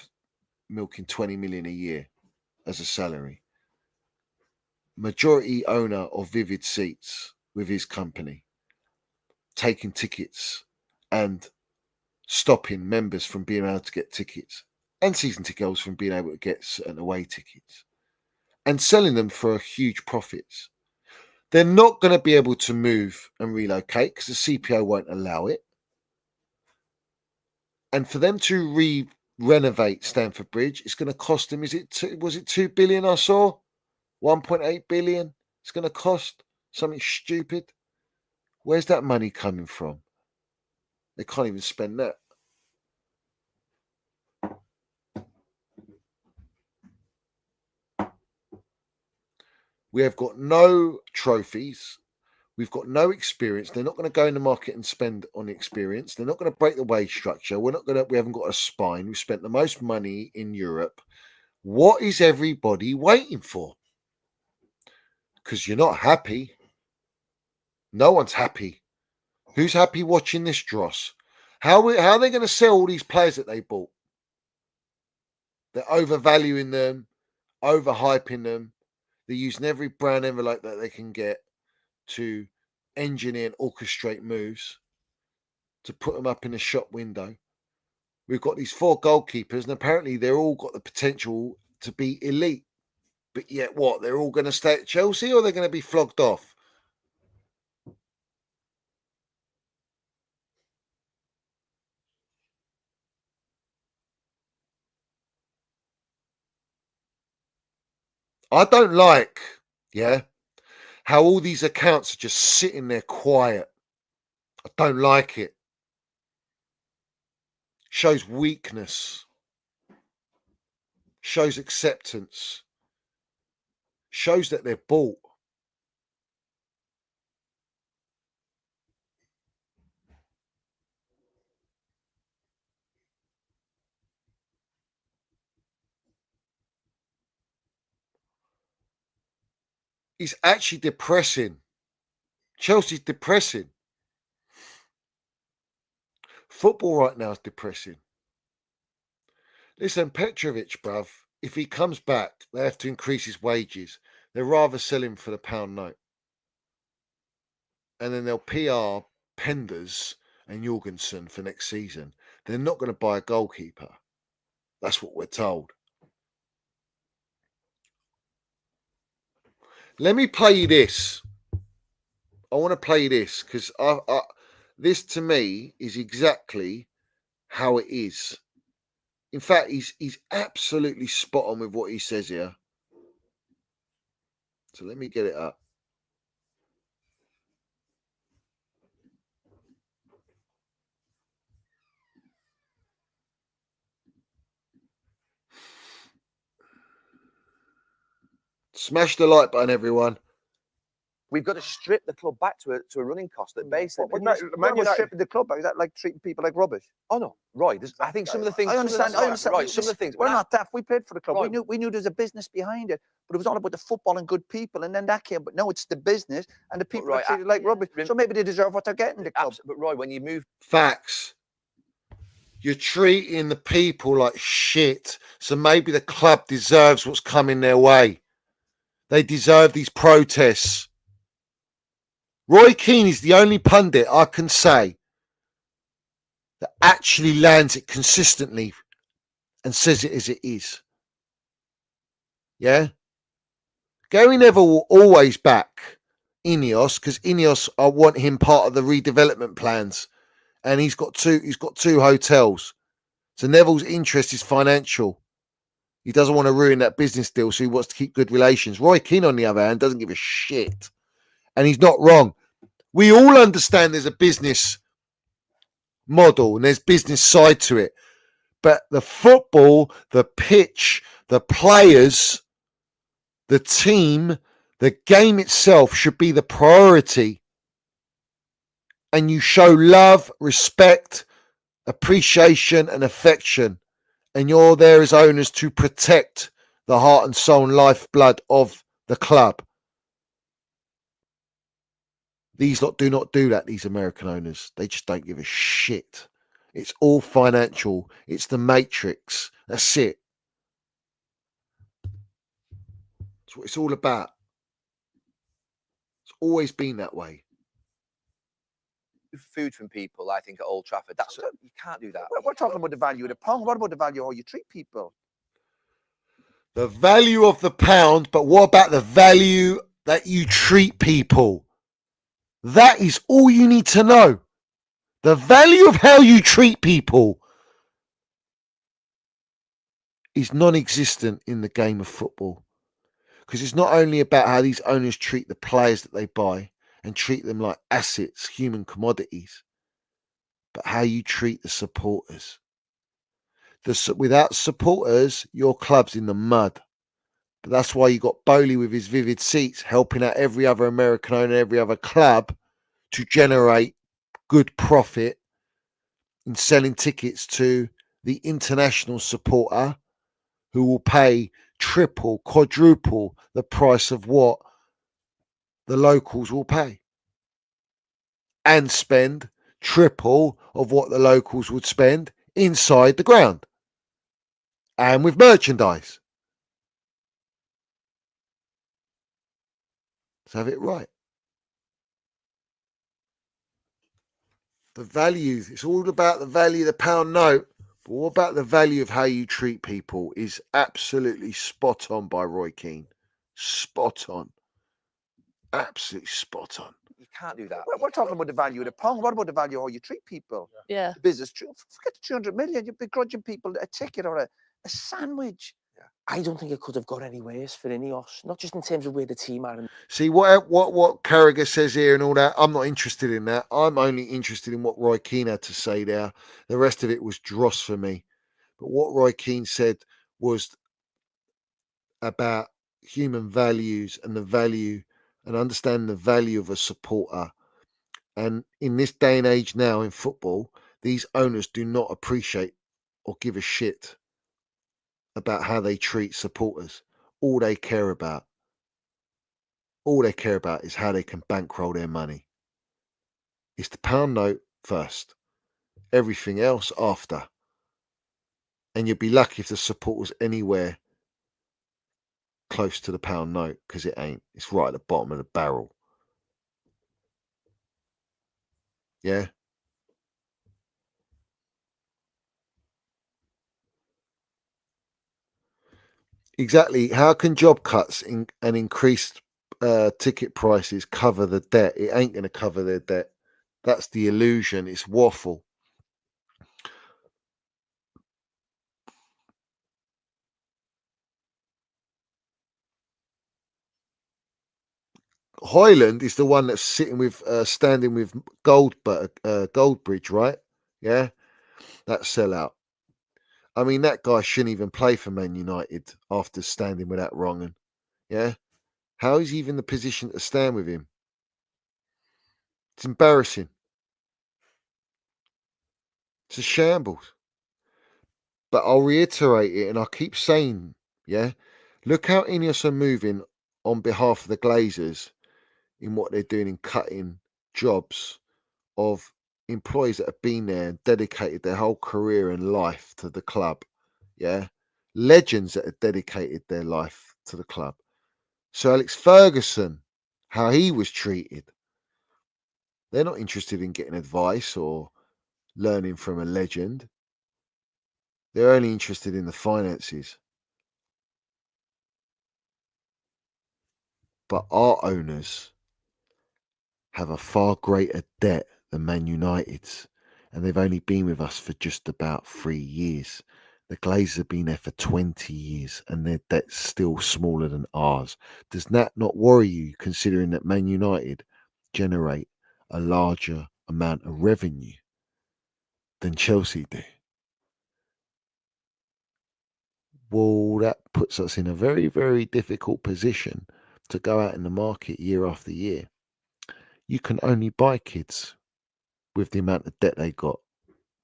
milking 20 million a year as a salary. Majority owner of Vivid Seats with his company, taking tickets and stopping members from being able to get tickets and season ticket holders from being able to get certain away tickets and selling them for huge profits. They're not going to be able to move and relocate because the CPO won't allow it. And for them to renovate Stamford Bridge, it's going to cost them, was it 2 billion I saw? 1.8 billion? It's going to cost something stupid. Where's that money coming from? They can't even spend that. We have got no trophies. We've got no experience. They're not going to go in the market and spend on experience. They're not going to break the wage structure. We haven't got a spine. We've spent the most money in Europe. What is everybody waiting for? Because you're not happy. No one's happy. Who's happy watching this dross? How are they going to sell all these players that they bought? They're overvaluing them, overhyping them. They're using every brown envelope that they can get to engineer and orchestrate moves to put them up in the shop window. We've got these 4 goalkeepers, and apparently they're all got the potential to be elite. But yet what? They're all going to stay at Chelsea, or they're going to be flogged off? I don't like, how all these accounts are just sitting there quiet. I don't like it. Shows weakness. Shows acceptance. Shows that they're bought. It's actually depressing. Chelsea's depressing. Football right now is depressing. Listen, Petrovic, bruv, if he comes back, they have to increase his wages. They'd rather sell him for the pound note. And then they'll PR Penders and Jorgensen for next season. They're not going to buy a goalkeeper. That's what we're told. Let me play you this. I want to play you this because this to me is exactly how it is. In fact, he's absolutely spot on with what he says here. So let me get it up. Smash the like button, everyone. We've got to strip the club back to a running cost that basically. But Man we're United- stripping the club back. Is that like treating people like rubbish? Oh no, right. I think some of the things. I understand. Right. Some of the things. We're not daft. We paid for the club. Right. We knew there's a business behind it, but it was all about the football and good people, and then that came. But no, it's the business and the people are treated like rubbish. So maybe they deserve what they're getting. The club. But Roy, when you move, Facts. You're treating the people like shit. So maybe the club deserves what's coming their way. They deserve these protests. Roy Keane is the only pundit I can say that actually lands it consistently and says it as it is. Yeah? Gary Neville will always back Ineos because Ineos, I want him part of the redevelopment plans. And he's got two hotels. So Neville's interest is financial. He doesn't want to ruin that business deal, so he wants to keep good relations. Roy Keane, on the other hand, doesn't give a shit. And he's not wrong. We all understand there's a business model and there's business side to it. But the football, the pitch, the players, the team, the game itself should be the priority. And you show love, respect, appreciation and affection. And you're there as owners to protect the heart and soul and lifeblood of the club. These lot do not do that, these American owners. They just don't give a shit. It's all financial. It's the matrix. That's it. That's what it's all about. It's always been that way. food from people, I think, at Old Trafford. That's you can't do that. We're talking about the value of the pound. What about the value of how you treat people? The value of the pound, but what about the value that you treat people? That is all you need to know. The value of how you treat people is non-existent in the game of football. Because it's not only about how these owners treat the players that they buy and treat them like assets, human commodities, but how you treat the supporters. Without supporters, your club's in the mud. But that's why you got Bowley with his Vivid Seats helping out every other American owner, every other club to generate good profit in selling tickets to the international supporter who will pay triple, quadruple the price of what the locals will pay and spend triple of what the locals would spend inside the ground and with merchandise. Let's have it right. The values, it's all about the value of the pound note, but what about the value of how you treat people is absolutely spot on by Roy Keane. Spot on. Absolutely spot on. You can't do that. We're talking about the value of the pound. What about the value of how you treat people? Yeah. The business, forget the 200 million. You're begrudging people a ticket or a sandwich. I don't think it could have got any worse for Ineos, not just in terms of where the team are. See what Carragher says here and all that. I'm not interested in that. I'm only interested in what Roy Keane had to say there. The rest of it was dross for me. But what Roy Keane said was about human values and the value and understanding the value of a supporter. And in this day and age now in football, these owners do not appreciate or give a shit about how they treat supporters. All they care about is how they can bankroll their money. It's the pound note first, everything else after. And you'd be lucky if the support was anywhere close to the pound note, because it ain't. It's right at the bottom of the barrel. Yeah. Exactly. How can job cuts and increased ticket prices cover the debt? It ain't going to cover their debt. That's the illusion. It's waffle. Highland is the one that's sitting with, standing with Goldbridge, right? Yeah, that sellout. I mean, that guy shouldn't even play for Man United after standing with that wrong'un. Yeah, how is he even in the position to stand with him? It's embarrassing. It's a shambles. But I'll reiterate it, and I'll keep saying, yeah, look how Ineos are moving on behalf of the Glazers in what they're doing in cutting jobs of employees that have been there and dedicated their whole career and life to the club. Yeah. Legends that have dedicated their life to the club. So Alex Ferguson, how he was treated. They're not interested in getting advice or learning from a legend. They're only interested in the finances. But our owners have a far greater debt than Man United's, and they've only been with us for just about 3 years. The Glazers have been there for 20 years, and their debt's still smaller than ours. Does that not worry you, considering that Man United generate a larger amount of revenue than Chelsea do? Well, that puts us in a very, very difficult position to go out in the market year after year. You can only buy kids with the amount of debt they got.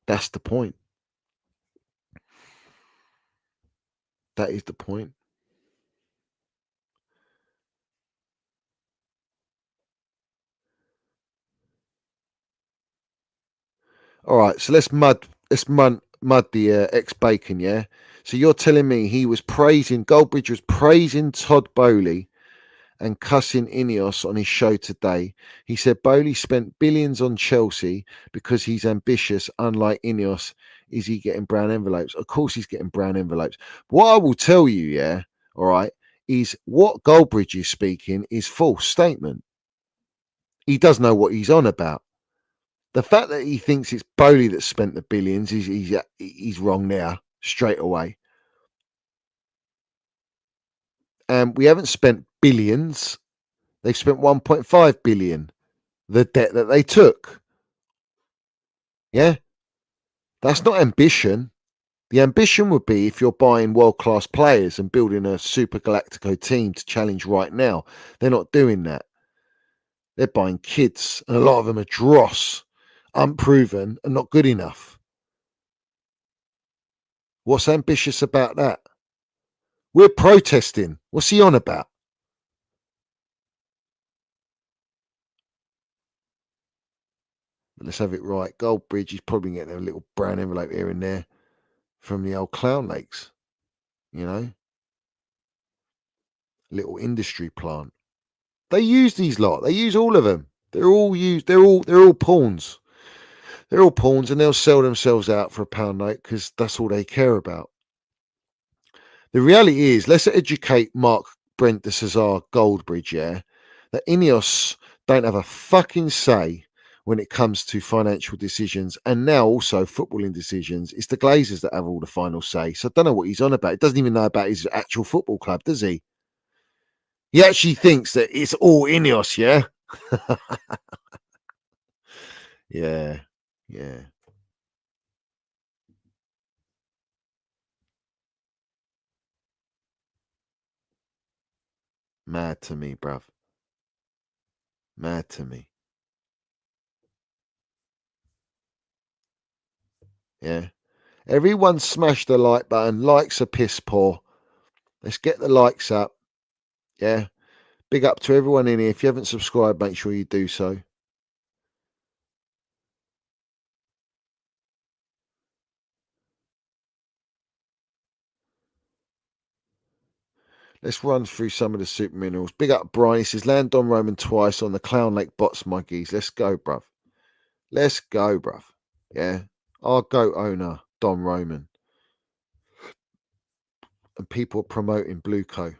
That's the point. That is the point. All right, so let's mud the ex-Bacon, yeah? So you're telling me Goldbridge was praising Todd Bowley and cussing Ineos on his show today. He said Bowley spent billions on Chelsea because he's ambitious, unlike Ineos. Is he getting brown envelopes? Of course he's getting brown envelopes. What I will tell you, yeah, all right, is what Goldbridge is speaking is false statement. He does know what he's on about. The fact that he thinks it's Bowley that spent the billions, he's wrong there straight away. And we haven't spent billions. They've spent 1.5 billion, the debt that they took. Yeah? That's not ambition. The ambition would be if you're buying world-class players and building a Super Galactico team to challenge right now. They're not doing that. They're buying kids, and a lot of them are dross, unproven, and not good enough. What's ambitious about that? We're protesting. What's he on about? Let's have it right. Goldbridge is probably getting a little brown envelope here and there from the old Clown Lakes, you know, little industry plant. They use these lot. They use all of them. They're all used. They're all pawns. They're all pawns, and they'll sell themselves out for a pound note because that's all they care about. The reality is, let's educate Mark Brent de Cesar Goldbridge, yeah, that Ineos don't have a fucking say when it comes to financial decisions and now also footballing decisions. It's the Glazers that have all the final say. So I don't know what he's on about. He doesn't even know about his actual football club, does he? He actually thinks that it's all Ineos, yeah? Yeah. Mad to me, bruv. Mad to me. Yeah. Everyone smash the like button. Likes are piss poor. Let's get the likes up. Yeah. Big up to everyone in here. If you haven't subscribed, make sure you do so. Let's run through some of the super minerals. Big up Brian. He says, land Don Roman twice on the Clown Lake bots, muggies. Let's go, bruv. Let's go, bruv. Yeah. Our GOAT owner, Don Roman. And people are promoting Blue Co.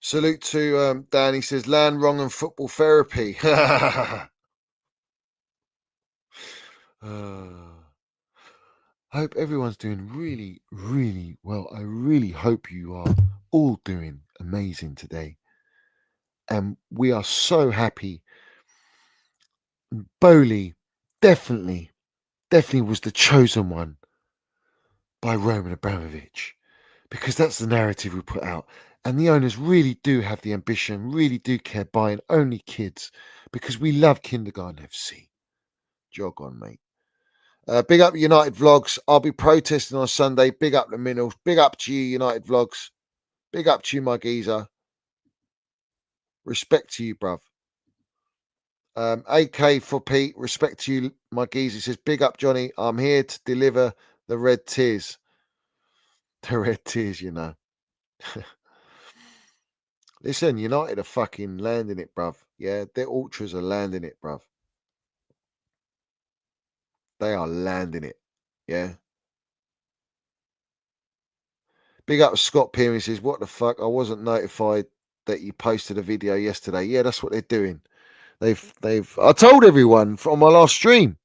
Salute to Dan. He says, land wrong and football therapy. Hope everyone's doing really, really well. I really hope you are all doing amazing today. And we are so happy. Bowley definitely was the chosen one by Roman Abramovich, because that's the narrative we put out. And the owners really do have the ambition, really do care, buying only kids, because we love Kindergarten FC. Jog on, mate. Big up United Vlogs. I'll be protesting on Sunday. Big up the Minerals. Big up to you, United Vlogs. Big up to you, my geezer. Respect to you, bruv. AK for Pete. Respect to you, my geezer. He says, big up, Johnny. I'm here to deliver the red tears. The red tears, you know. Listen, United are fucking landing it, bruv. Yeah, their ultras are landing it, bruv. They are landing it. Yeah. Big up Scott Pearson. He says, what the fuck? I wasn't notified that you posted a video yesterday. Yeah, that's what they're doing. I told everyone from my last stream.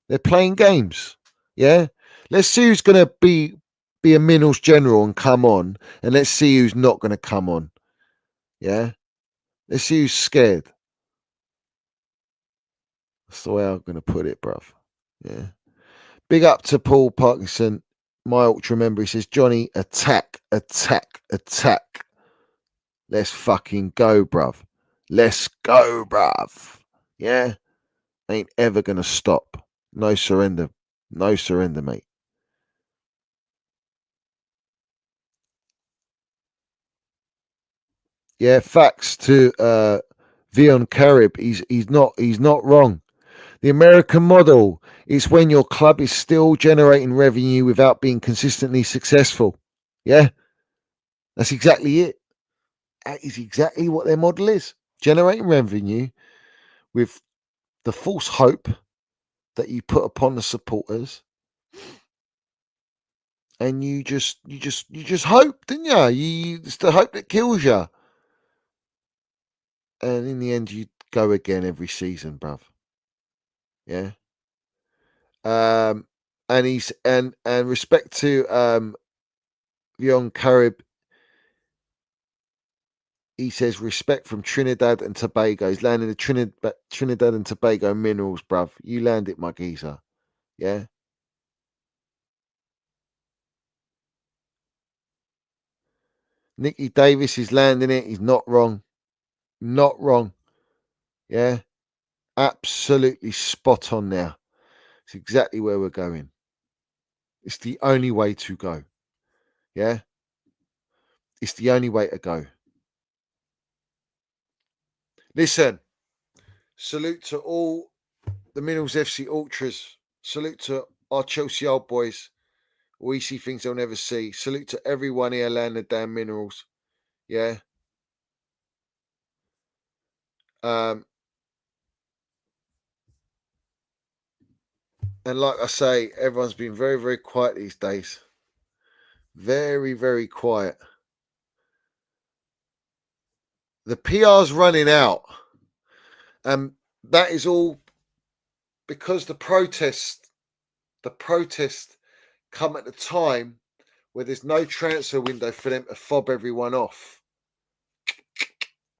They're playing games. Yeah. Let's see who's going to be a Minerals general and come on. And let's see who's not going to come on. Yeah. Let's see who's scared. That's the way I'm going to put it, bruv. Yeah. Big up to Paul Parkinson, my ultra member. He says, Johnny, attack. Let's fucking go, bruv. Let's go, bruv. Yeah. Ain't ever going to stop. No surrender. No surrender, mate. Yeah, facts to Vion Carib. He's not wrong. The American model is when your club is still generating revenue without being consistently successful. Yeah, that's exactly it. That is exactly what their model is. Generating revenue with the false hope that you put upon the supporters And you just hope, didn't you? It's the hope that kills you. And in the end, you go again every season, bruv. Yeah. And he's and respect to Leon Carib. He says respect from Trinidad and Tobago. He's landing the Trinidad and Tobago minerals, bruv. You land it, my geezer. Yeah. Nicky Davis is landing it. He's not wrong. Not wrong. Yeah. Absolutely spot on there. It's exactly where we're going. It's the only way to go. Yeah. It's the only way to go. Listen. Salute to all the Minerals FC Ultras. Salute to our Chelsea old boys. We see things they'll never see. Salute to everyone here landing the damn minerals. Yeah. And like I say, everyone's been very, very quiet these days. Very, very quiet. The PR's running out. And that is all because the protest come at the time where there's no transfer window for them to fob everyone off.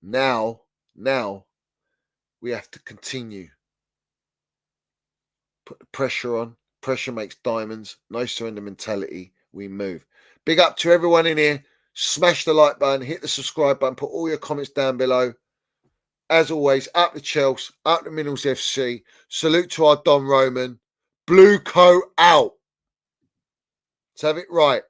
Now we have to continue. Put the pressure on. Pressure makes diamonds. No surrender mentality. We move. Big up to everyone in here. Smash the like button. Hit the subscribe button. Put all your comments down below. As always, up the Chels. Up the Minerals FC. Salute to our Don Roman. Blue coat out. Let's have it right.